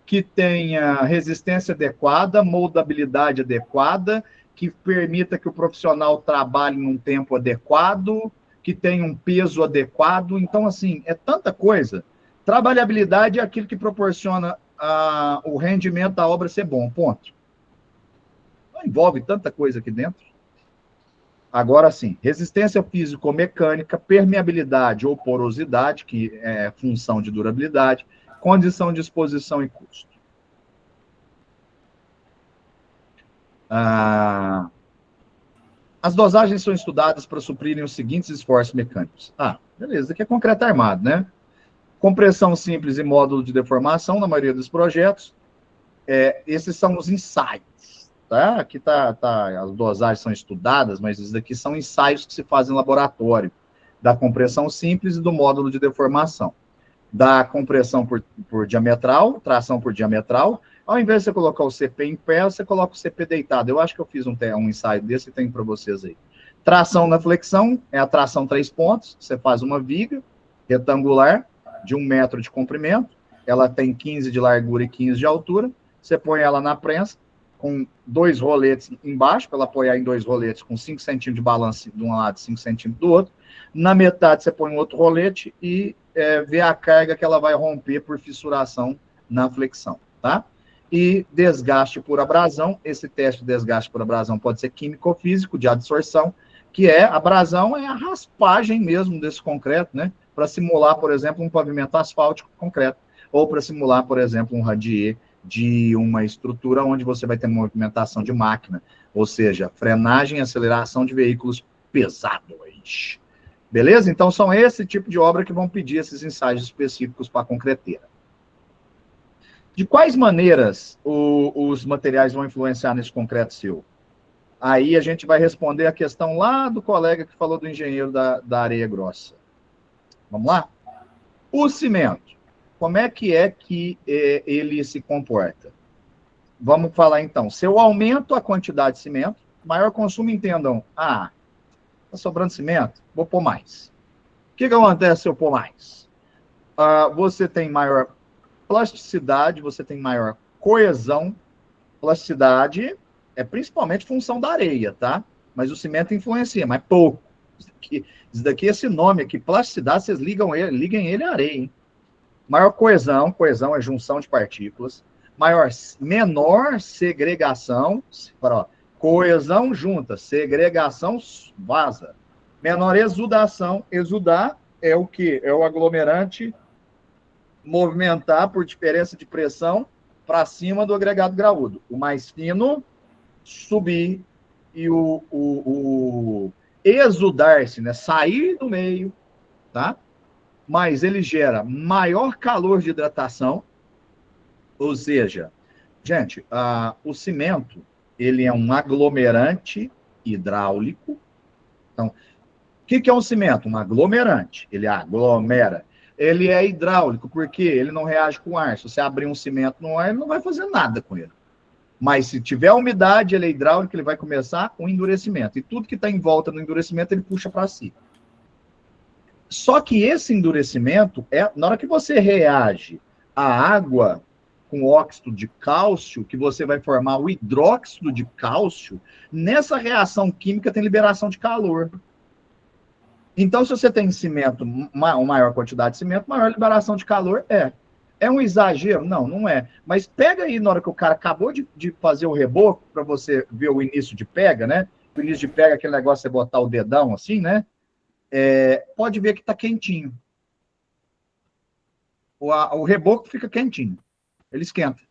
que tenha resistência adequada, moldabilidade adequada, que permita que o profissional trabalhe em um tempo adequado, que tenha um peso adequado. Então, assim, é tanta coisa. Trabalhabilidade é aquilo que proporciona o rendimento da obra ser bom, ponto. Não envolve tanta coisa aqui dentro. Agora, sim, resistência físico-mecânica, permeabilidade ou porosidade, que é função de durabilidade, condição de exposição e custo. As dosagens são estudadas para suprirem os seguintes esforços mecânicos. Beleza, aqui é concreto armado, né? Compressão simples e módulo de deformação, na maioria dos projetos. Esses são os ensaios, tá? Aqui as dosagens são estudadas, mas esses daqui são ensaios que se fazem em laboratório, da compressão simples e do módulo de deformação. dá compressão por diametral, tração por diametral. Ao invés de você colocar o CP em pé, você coloca o CP deitado. Eu acho que eu fiz um ensaio desse e tenho para vocês aí. Tração na flexão, é a tração 3 pontos. Você faz uma viga retangular de 1 metro de comprimento. Ela tem 15 de largura e 15 de altura. Você põe ela na prensa com 2 roletes embaixo, para ela apoiar em 2 roletes com 5 centímetros de balanço de um lado e 5 centímetros do outro. Na metade você põe um outro rolete e vê a carga que ela vai romper por fissuração na flexão, tá? E desgaste por abrasão. Esse teste de desgaste por abrasão pode ser químico ou físico, de adsorção, que é, abrasão é a raspagem mesmo desse concreto, né? Para simular, por exemplo, um pavimento asfáltico concreto, ou para simular, por exemplo, um radier de uma estrutura onde você vai ter movimentação de máquina, ou seja, frenagem e aceleração de veículos pesados. Beleza? Então, são esse tipo de obra que vão pedir esses ensaios específicos para a concreteira. De quais maneiras os materiais vão influenciar nesse concreto seu? Aí a gente vai responder a questão lá do colega que falou do engenheiro da areia grossa. Vamos lá? O cimento. Como é que ele se comporta? Vamos falar então. Se eu aumento a quantidade de cimento, maior consumo, entendam. Está sobrando cimento? Vou pôr mais. O que acontece se eu pôr mais? Você tem maior plasticidade, você tem maior coesão. Plasticidade é principalmente função da areia, tá? Mas o cimento influencia, mas pouco. Isso daqui, esse nome aqui, plasticidade, vocês liguem ele à areia, hein? Maior coesão é junção de partículas. Menor segregação, coesão junta, segregação vaza. Menor exudação, exudar é o quê? É o aglomerante movimentar por diferença de pressão para cima do agregado graúdo. O mais fino subir e o exudar-se, né? Sair do meio, tá? Mas ele gera maior calor de hidratação, ou seja, gente, o cimento, ele é um aglomerante hidráulico. Então, o que é um cimento? Um aglomerante. Ele aglomera. Ele é hidráulico, porque ele não reage com ar. Se você abrir um cimento no ar, ele não vai fazer nada com ele. Mas se tiver umidade, ele é hidráulico, ele vai começar o endurecimento. E tudo que está em volta do endurecimento, ele puxa para si. Só que esse endurecimento, na hora que você reage à água com óxido de cálcio, que você vai formar o hidróxido de cálcio, nessa reação química tem liberação de calor. Então, se você tem cimento, uma maior quantidade de cimento, maior liberação de calor é. É um exagero? Não, não é. Mas pega aí na hora que o cara acabou de fazer o reboco, para você ver o início de pega, né? O início de pega, aquele negócio de você botar o dedão assim, né? Pode ver que está quentinho. O reboco fica quentinho. Ele esquenta.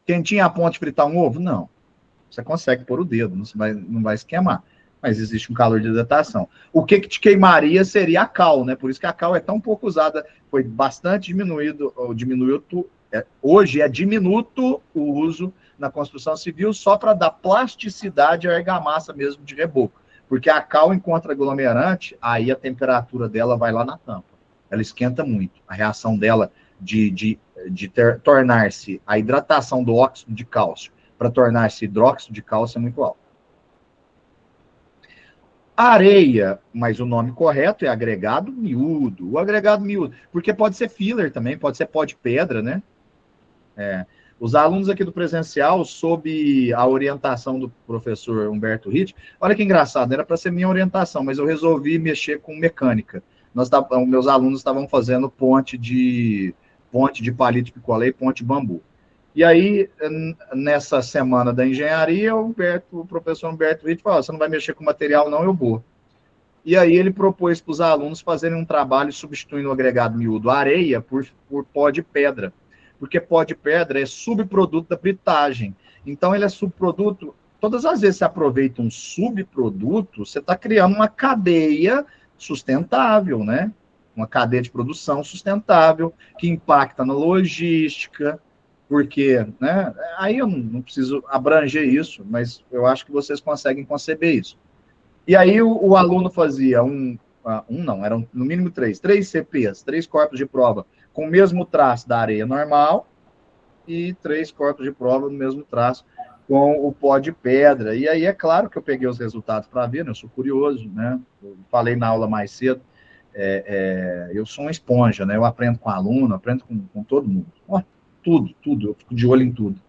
Quentinho a ponto de fritar um ovo? Não. Você consegue pôr o dedo, não vai se queimar. Mas existe um calor de hidratação. O que te queimaria seria a cal, né? Por isso que a cal é tão pouco usada. Foi bastante diminuído. Hoje é diminuto o uso na construção civil só para dar plasticidade à argamassa mesmo de reboco. Porque a cal encontra aglomerante, aí a temperatura dela vai lá na tampa. Ela esquenta muito. A reação dela de tornar-se a hidratação do óxido de cálcio para tornar-se hidróxido de cálcio é muito alta. Areia, mas o nome correto é agregado miúdo. O agregado miúdo, porque pode ser filler também, pode ser pó de pedra, né? Os alunos aqui do presencial, sob a orientação do professor Humberto Ritt, olha que engraçado, era para ser minha orientação, mas eu resolvi mexer com mecânica. Meus alunos estavam fazendo ponte de palito de picolé e ponte de bambu. E aí, nessa semana da engenharia, o professor Humberto Ritt falou, você não vai mexer com material não, eu vou. E aí ele propôs para os alunos fazerem um trabalho substituindo o agregado miúdo areia por pó de pedra. Porque pó de pedra é subproduto da britagem. Então, ele é subproduto. Todas as vezes que você aproveita um subproduto, você está criando uma cadeia sustentável, né? Uma cadeia de produção sustentável, que impacta na logística, porque, né? Aí eu não preciso abranger isso, mas eu acho que vocês conseguem conceber isso. E aí o aluno fazia eram no mínimo 3 CPs, 3 corpos de prova, com o mesmo traço da areia normal e 3 corpos de prova no mesmo traço com o pó de pedra. E aí é claro que eu peguei os resultados para ver, né? Eu sou curioso, né? Eu falei na aula mais cedo, eu sou uma esponja, né? Eu aprendo com aluno, aprendo com todo mundo. Ó, tudo, eu fico de olho em tudo.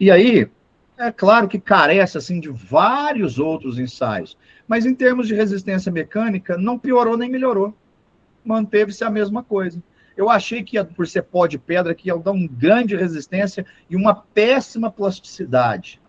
E aí, é claro que carece assim, de vários outros ensaios, mas em termos de resistência mecânica, não piorou nem melhorou. Manteve-se a mesma coisa. Eu achei que, por ser pó de pedra, que ia dar uma grande resistência e uma péssima plasticidade.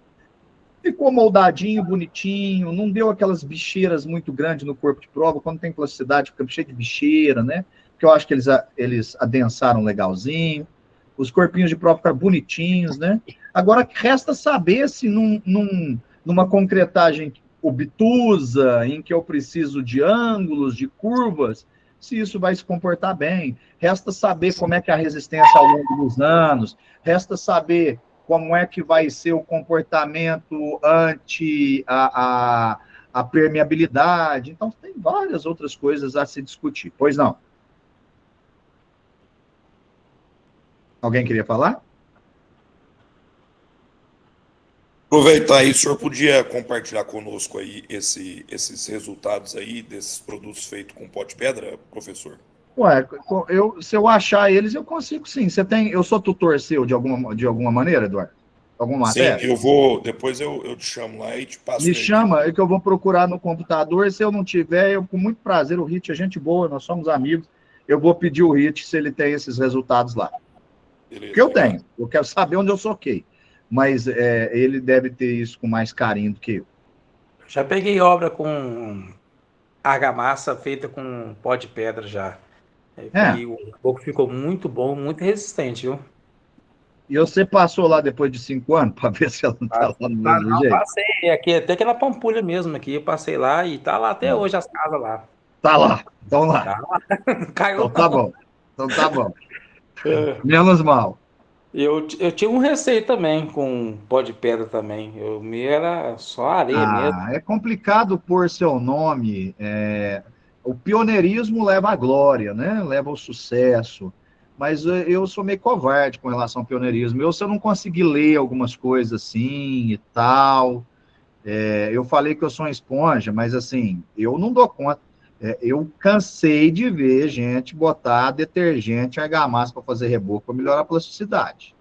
Ficou moldadinho, bonitinho, não deu aquelas bicheiras muito grandes no corpo de prova. Quando tem plasticidade, fica cheio de bicheira, né? Porque eu acho que eles adensaram legalzinho. Os corpinhos de prova ficaram bonitinhos, né? Agora, resta saber se numa concretagem obtusa, em que eu preciso de ângulos, de curvas, se isso vai se comportar bem. Resta saber como é que é a resistência ao longo dos anos, resta saber como é que vai ser o comportamento ante a permeabilidade. Então, tem várias outras coisas a se discutir. Pois não? Alguém queria falar? Aproveitar aí, o senhor podia compartilhar conosco aí esses resultados aí, desses produtos feitos com pó de pedra, professor? Ué, se eu achar eles, eu consigo sim. Eu sou tutor seu de alguma maneira, Eduardo? Alguma matéria? Sim, depois eu te chamo lá e te passo. Me chama, é que eu vou procurar no computador. Se eu não tiver, com muito prazer, o Hit é gente boa, nós somos amigos. Eu vou pedir o Hit se ele tem esses resultados lá. Beleza, porque eu tenho, eu quero saber onde eu soquei. Mas ele deve ter isso com mais carinho do que eu. Já peguei obra com argamassa feita com pó de pedra já. E o reboco ficou muito bom, muito resistente, viu? E você passou lá depois de 5 anos para ver se ela não está lá no mesmo jeito? Passei aqui, até aquela Pampulha mesmo aqui, eu passei lá e tá lá até hoje as casas lá. Tá lá, então lá. Tá lá. Caiu. Então tá bom. Menos mal. Eu tinha um receio também com pó de pedra também. O meu era só areia mesmo. É complicado pôr seu nome. O pioneirismo leva à glória, né? Leva ao sucesso. Mas eu sou meio covarde com relação ao pioneirismo. Se eu não conseguir ler algumas coisas assim e tal, eu falei que eu sou uma esponja, mas assim, eu não dou conta. Eu cansei de ver gente botar detergente e argamassa para fazer reboco para melhorar a plasticidade.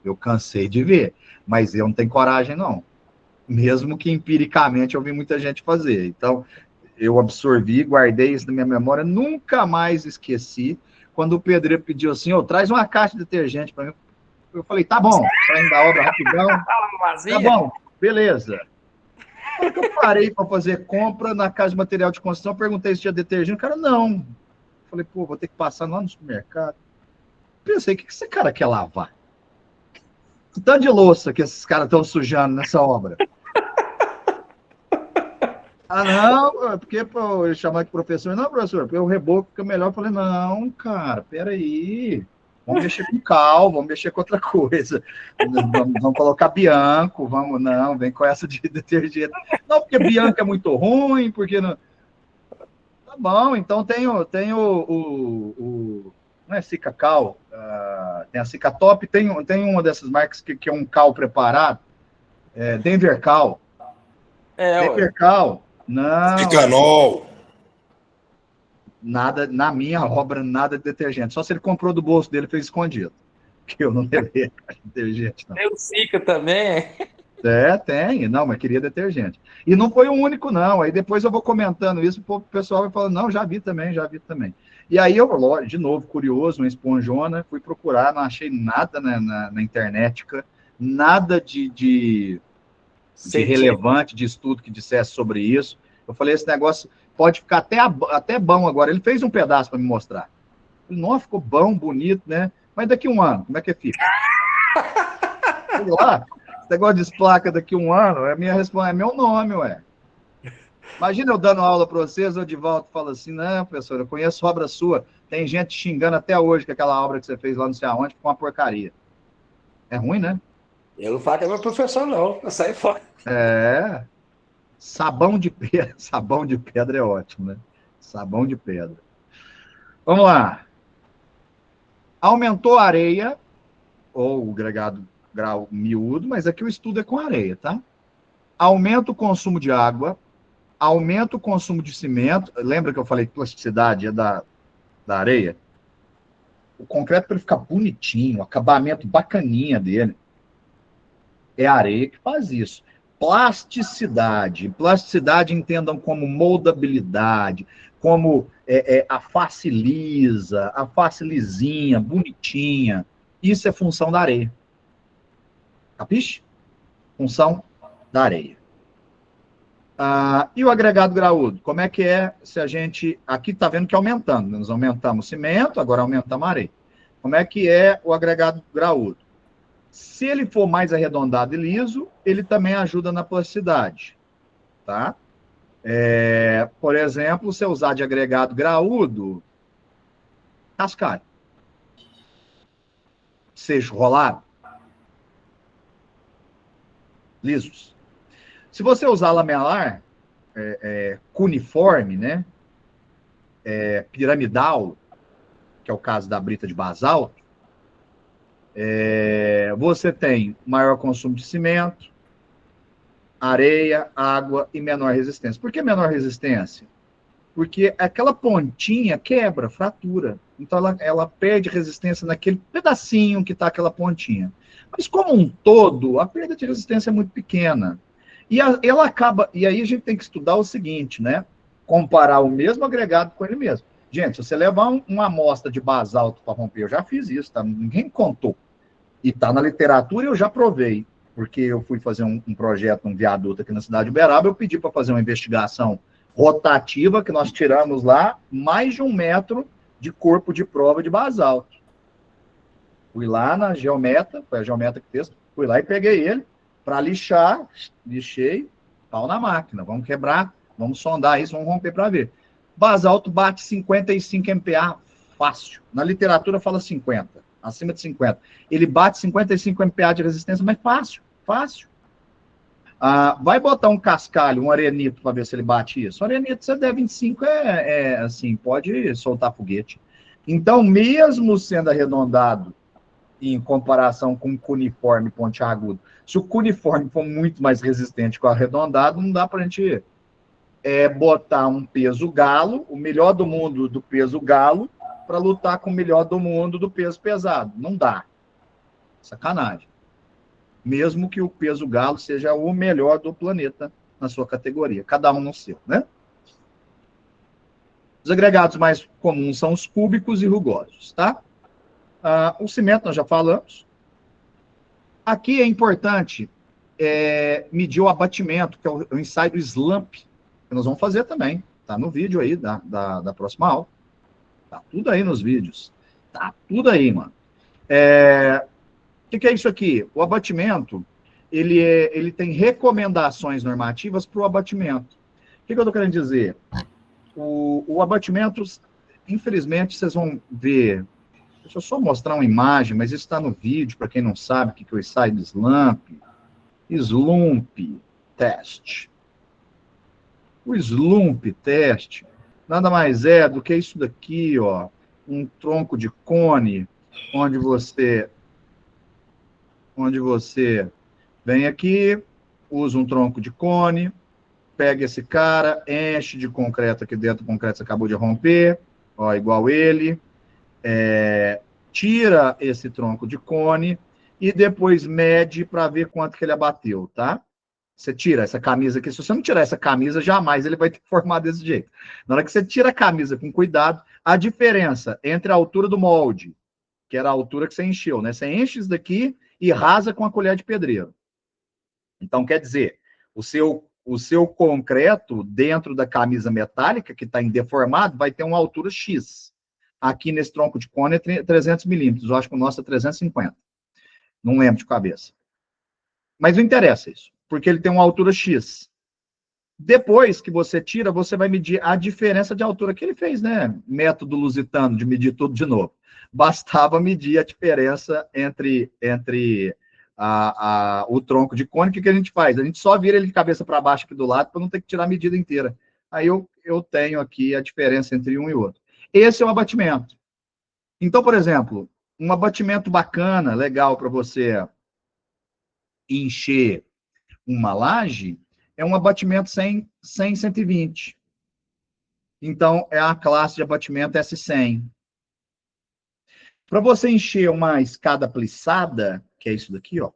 Eu cansei de ver, mas eu não tenho coragem, não. Mesmo que empiricamente eu vi muita gente fazer. Então, eu absorvi, guardei isso na minha memória, nunca mais esqueci. Quando o pedreiro pediu assim, traz uma caixa de detergente para mim, eu falei, tá bom, saindo da obra rapidão, tá bom, beleza. Quando eu parei para fazer compra na casa de material de construção, perguntei se tinha detergente, o cara, não. Falei, vou ter que passar lá no supermercado. Pensei, o que esse cara quer lavar? Que tanto de louça que esses caras estão sujando nessa obra? Não, porque eu chamar de professor, não, professor, porque o reboco fica melhor. Eu falei, não, cara, peraí. Vamos mexer com cal, vamos mexer com outra coisa. Vamos colocar Bianco, não, vem com essa de detergente. Não, porque Bianco é muito ruim, porque não. Tá bom, então tem o não é Cica Cal, tem a Cica Top, tem uma dessas marcas que é um cal preparado, Denver Cal. Denver Cal, não. Cicanol. Nada, na minha obra, nada de detergente. Só se ele comprou do bolso dele e fez escondido. Que eu não levei detergente, não. Tem o Cica também. Tem. Não, mas queria detergente. E não foi o único, não. Aí depois eu vou comentando isso, o pessoal vai falando, não, já vi também. E aí eu, de novo, curioso, uma esponjona, fui procurar, não achei nada na internet, nada de relevante, de estudo que dissesse sobre isso. Eu falei, esse negócio pode ficar até bom agora. Ele fez um pedaço para me mostrar. Nossa, ficou bom, bonito, né? Mas daqui 1 ano, como é que fica? Sei lá, esse negócio de placa daqui 1 ano, é meu nome, ué. Imagina eu dando aula para vocês, eu de volta falo assim, não, professor, eu conheço obra sua, tem gente xingando até hoje que aquela obra que você fez lá não sei aonde ficou uma porcaria. É ruim, né? Eu não falo que é meu professor, não. Eu saio fora. Sabão de pedra é ótimo, né? Sabão de pedra. Vamos lá. Aumentou a areia, ou o agregado grau miúdo, mas aqui o estudo é com areia, tá? Aumenta o consumo de água, aumenta o consumo de cimento. Lembra que eu falei que plasticidade é da areia? O concreto, para ele ficar bonitinho, o acabamento bacaninha dele, é a areia que faz isso. Plasticidade. Plasticidade entendam como moldabilidade, como a face lisa, a face lisinha, bonitinha. Isso é função da areia. Capiche? Função da areia. E o agregado graúdo? Como é que é se a gente... Aqui está vendo que aumentando. Nós aumentamos cimento, agora aumentamos areia. Como é que é o agregado graúdo? Se ele for mais arredondado e liso, ele também ajuda na plasticidade. Tá? Por exemplo, se eu usar de agregado graúdo, cascalho. Seixo rolado. Lisos. Se você usar lamelar, cuneiforme, né? Piramidal, que é o caso da brita de basalto, você tem maior consumo de cimento, areia, água e menor resistência. Por que menor resistência? Porque aquela pontinha quebra, fratura. Então ela perde resistência naquele pedacinho que está aquela pontinha. Mas como um todo, a perda de resistência é muito pequena. E ela acaba... E aí a gente tem que estudar o seguinte, né? Comparar o mesmo agregado com ele mesmo. Gente, se você levar uma amostra de basalto para romper, eu já fiz isso, tá? Ninguém contou. E está na literatura e eu já provei. Porque eu fui fazer um projeto, um viaduto aqui na cidade de Uberaba, eu pedi para fazer uma investigação rotativa, que nós tiramos lá mais de 1 metro de corpo de prova de basalto. Fui lá na geometa, foi a geometa que fez, fui lá e peguei ele para lixar, lixei, pau na máquina, vamos quebrar, vamos sondar isso, vamos romper para ver. Basalto bate 55 MPa fácil. Na literatura fala 50, acima de 50. Ele bate 55 MPa de resistência, mas fácil, fácil. Vai botar um cascalho, um arenito, para ver se ele bate isso. O arenito, se der 25, assim, pode soltar foguete. Então, mesmo sendo arredondado em comparação com o cuneiforme pontiagudo, se o cuneiforme for muito mais resistente que o arredondado, não dá para a gente botar um peso galo, o melhor do mundo do peso galo, para lutar com o melhor do mundo do peso pesado. Não dá. Sacanagem. Mesmo que o peso galo seja o melhor do planeta na sua categoria, cada um no seu, né? Os agregados mais comuns são os cúbicos e rugosos, tá? O cimento nós já falamos. Aqui é importante medir o abatimento, que é o ensaio do slump, que nós vamos fazer também. Tá no vídeo aí da próxima aula. Tá tudo aí nos vídeos. Tá tudo aí, mano. O que é isso aqui? O abatimento, ele tem recomendações normativas para o abatimento. O que eu estou querendo dizer? O abatimento, infelizmente, vocês vão ver... Deixa eu só mostrar uma imagem, mas isso está no vídeo, para quem não sabe o que é o ensaio do slump. Slump test. O slump test nada mais é do que isso daqui, ó, um tronco de cone, onde você vem aqui, usa um tronco de cone, pega esse cara, enche de concreto aqui dentro, o concreto você acabou de romper, ó, igual ele, tira esse tronco de cone e depois mede para ver quanto que ele abateu, tá? Você tira essa camisa aqui, se você não tirar essa camisa, jamais ele vai ter formado desse jeito. Na hora que você tira a camisa com cuidado, a diferença entre a altura do molde, que era a altura que você encheu, né? Você enche isso daqui e rasa com a colher de pedreiro. Então, quer dizer, o seu concreto dentro da camisa metálica, que está indeformado, vai ter uma altura X. Aqui nesse tronco de cone é 300 milímetros, eu acho que o nosso é 350. Não lembro de cabeça. Mas não interessa isso, porque ele tem uma altura X. Depois que você tira, você vai medir a diferença de altura que ele fez, né? Método lusitano de medir tudo de novo. Bastava medir a diferença entre o tronco de cone. O que a gente faz? A gente só vira ele de cabeça para baixo aqui do lado para não ter que tirar a medida inteira. Aí eu tenho aqui a diferença entre um e outro. Esse é o abatimento. Então, por exemplo, um abatimento bacana, legal para você encher uma laje, é um abatimento 100-120. Então, é a classe de abatimento S100. Para você encher uma escada plissada, que é isso daqui, ó.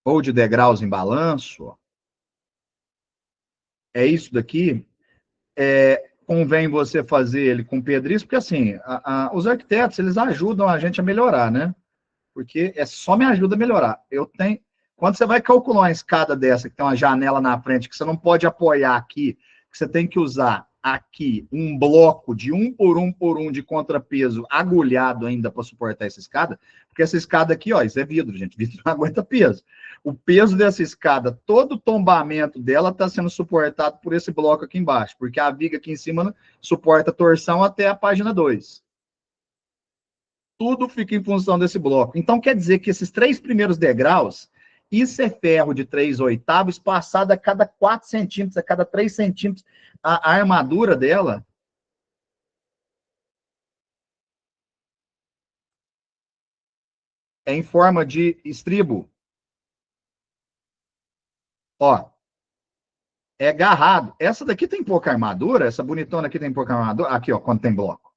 Ou de degraus em balanço, ó. É isso daqui. Convém você fazer ele com pedrisco, porque assim, os arquitetos, eles ajudam a gente a melhorar, né? Porque só me ajuda a melhorar. Quando você vai calcular uma escada dessa, que tem uma janela na frente, que você não pode apoiar aqui, que você tem que usar aqui um bloco de 1 por 1 por 1 de contrapeso agulhado ainda para suportar essa escada, porque essa escada aqui, ó, isso é vidro, gente, vidro não aguenta peso. O peso dessa escada, todo o tombamento dela está sendo suportado por esse bloco aqui embaixo, porque a viga aqui em cima suporta torção até a página 2. Tudo fica em função desse bloco. Então, quer dizer que esses 3 primeiros degraus, isso é ferro de 3/8 espaçado a cada 4 centímetros, a cada 3 centímetros. A armadura dela é em forma de estribo. Ó, é agarrado. Essa daqui tem pouca armadura, essa bonitona aqui tem pouca armadura. Aqui, ó, quando tem bloco.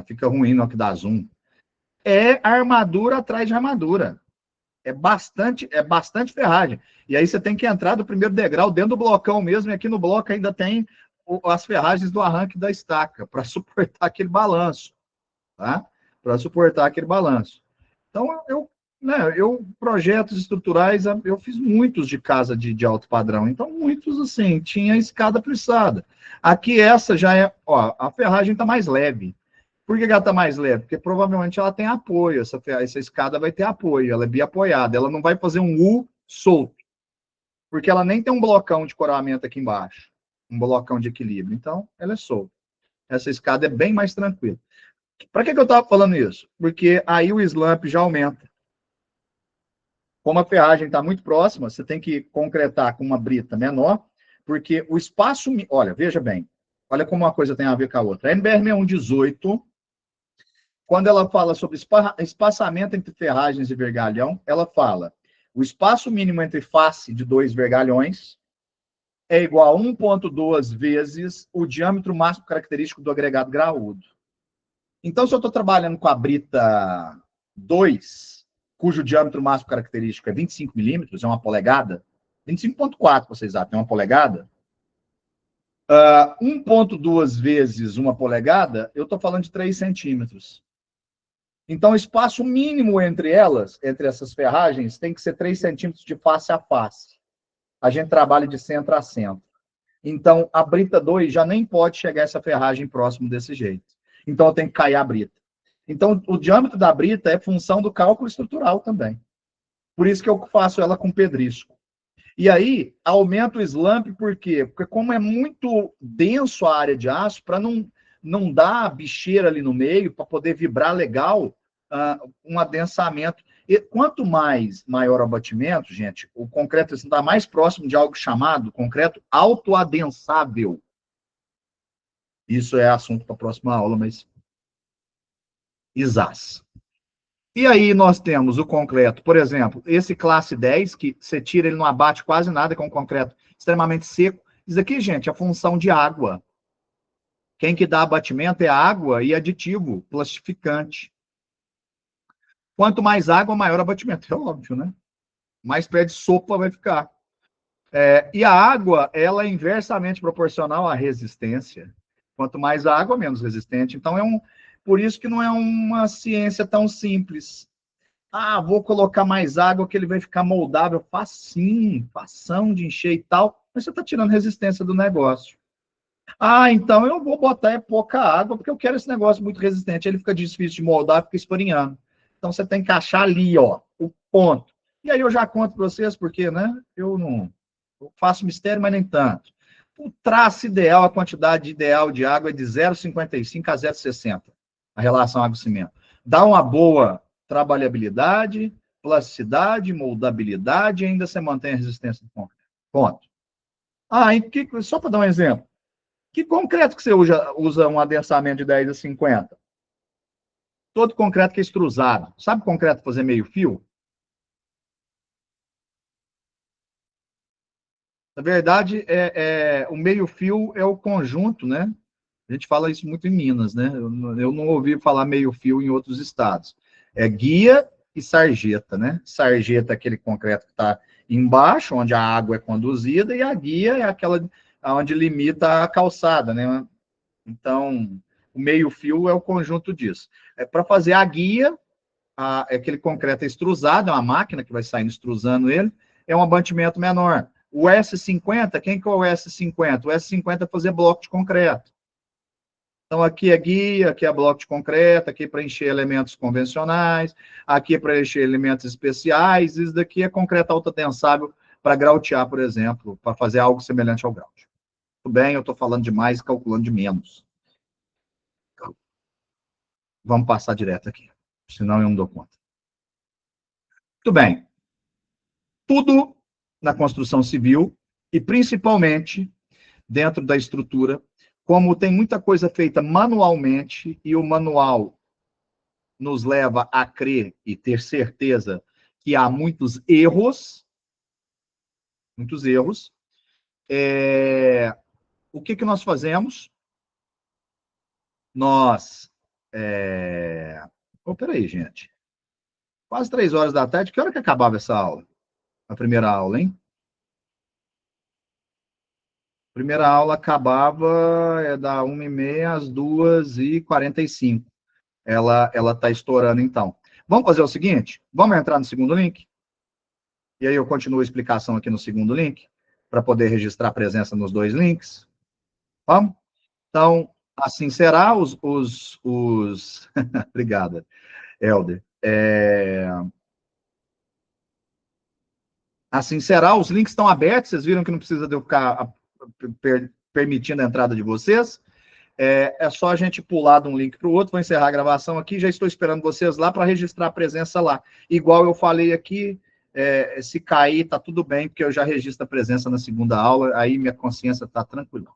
Fica ruim no que dá zoom. É armadura atrás de armadura. É bastante ferragem. E aí você tem que entrar do primeiro degrau dentro do blocão mesmo, e aqui no bloco ainda tem as ferragens do arranque da estaca, para suportar aquele balanço. Tá? Para suportar aquele balanço. Então, projetos estruturais, eu fiz muitos de casa de alto padrão. Então, muitos, assim, tinha escada plissada. Aqui, essa já é, ó, a ferragem está mais leve. Por que ela está mais leve? Porque provavelmente ela tem apoio, essa escada vai ter apoio, ela é biapoiada, ela não vai fazer um U solto, porque ela nem tem um blocão de coramento aqui embaixo, um blocão de equilíbrio, então ela é solta. Essa escada é bem mais tranquila. Para que eu estava falando isso? Porque aí o slump já aumenta. Como a ferragem está muito próxima, você tem que concretar com uma brita menor, porque o espaço... Olha, veja bem, olha como uma coisa tem a ver com a outra. A NBR 6118, quando ela fala sobre espaçamento entre ferragens e vergalhão, ela fala o espaço mínimo entre face de 2 vergalhões é igual a 1,2 vezes o diâmetro máximo característico do agregado graúdo. Então, se eu estou trabalhando com a brita 2, cujo diâmetro máximo característico é 25 milímetros, é uma polegada, 25,4 para vocês exatos, é uma polegada, 1,2 vezes uma polegada, eu estou falando de 3 centímetros. Então, o espaço mínimo entre elas, entre essas ferragens, tem que ser 3 centímetros de face a face. A gente trabalha de centro a centro. Então, a brita 2 já nem pode chegar essa ferragem próximo desse jeito. Então, eu tenho que cair a brita. Então, o diâmetro da brita é função do cálculo estrutural também. Por isso que eu faço ela com pedrisco. E aí, aumenta o slump, por quê? Porque como é muito denso a área de aço, para não dar bicheira ali no meio, para poder vibrar legal, um adensamento. E quanto maior o abatimento, gente, o concreto está mais próximo de algo chamado concreto autoadensável. Isso é assunto para a próxima aula, mas... ISAS. E aí nós temos o concreto, por exemplo, esse classe 10, que você tira, ele não abate quase nada, com um concreto extremamente seco. Isso aqui, gente, é a função de água. Quem que dá abatimento é água e aditivo, plastificante. Quanto mais água, maior abatimento. É óbvio, né? Mais perto de sopa vai ficar. E a água, ela é inversamente proporcional à resistência. Quanto mais água, menos resistente. Então, por isso que não é uma ciência tão simples. Vou colocar mais água que ele vai ficar moldável. Fação de encher e tal. Mas você está tirando resistência do negócio. Então eu vou botar pouca água, porque eu quero esse negócio muito resistente. Ele fica difícil de moldar, fica esparinhando. Então você tem que achar ali, ó, o ponto. E aí eu já conto para vocês, porque, né, eu faço mistério, mas nem tanto. O traço ideal, a quantidade ideal de água é de 0,55 a 0,60, a relação água-cimento. Dá uma boa trabalhabilidade, plasticidade, moldabilidade e ainda você mantém a resistência do concreto. Ponto. Só para dar um exemplo. Que concreto que você usa um adensamento de 10 a 50? Todo concreto que é extrusado. Sabe concreto fazer meio fio? Na verdade, o meio fio é o conjunto, né? A gente fala isso muito em Minas, né? Eu não ouvi falar meio fio em outros estados. É guia e sarjeta, né? Sarjeta é aquele concreto que está embaixo, onde a água é conduzida, e a guia é aquela onde limita a calçada, né? Então, o meio fio é o conjunto disso. Para fazer a guia, aquele concreto é extrusado, é uma máquina que vai saindo extrusando ele, é um abatimento menor. O S50, quem que é o S50? O S50 é fazer bloco de concreto. Então, aqui é guia, aqui é bloco de concreto, aqui é para encher elementos convencionais, aqui é para encher elementos especiais, isso daqui é concreto autodensável para grautear, por exemplo, para fazer algo semelhante ao grout. Tudo bem, eu estou falando de mais, calculando de menos. Vamos passar direto aqui, senão eu não dou conta. Muito bem. Tudo na construção civil, e principalmente dentro da estrutura, como tem muita coisa feita manualmente, e o manual nos leva a crer e ter certeza que há muitos erros, o que nós fazemos? Peraí, gente. Quase 3 horas da tarde, que hora que acabava essa aula? A primeira aula, hein? A primeira aula acabava da 1h30 às 2h45. Ela está estourando, então. Vamos fazer o seguinte? Vamos entrar no segundo link? E aí eu continuo a explicação aqui no segundo link, para poder registrar a presença nos 2 links. Vamos? Então, assim será Obrigada, Helder. Assim será, os links estão abertos, vocês viram que não precisa de eu ficar permitindo a entrada de vocês. É só a gente pular de um link para o outro. Vou encerrar a gravação aqui, já estou esperando vocês lá para registrar a presença lá. Igual eu falei aqui, se cair, tá tudo bem, porque eu já registro a presença na segunda aula, aí minha consciência está tranquila.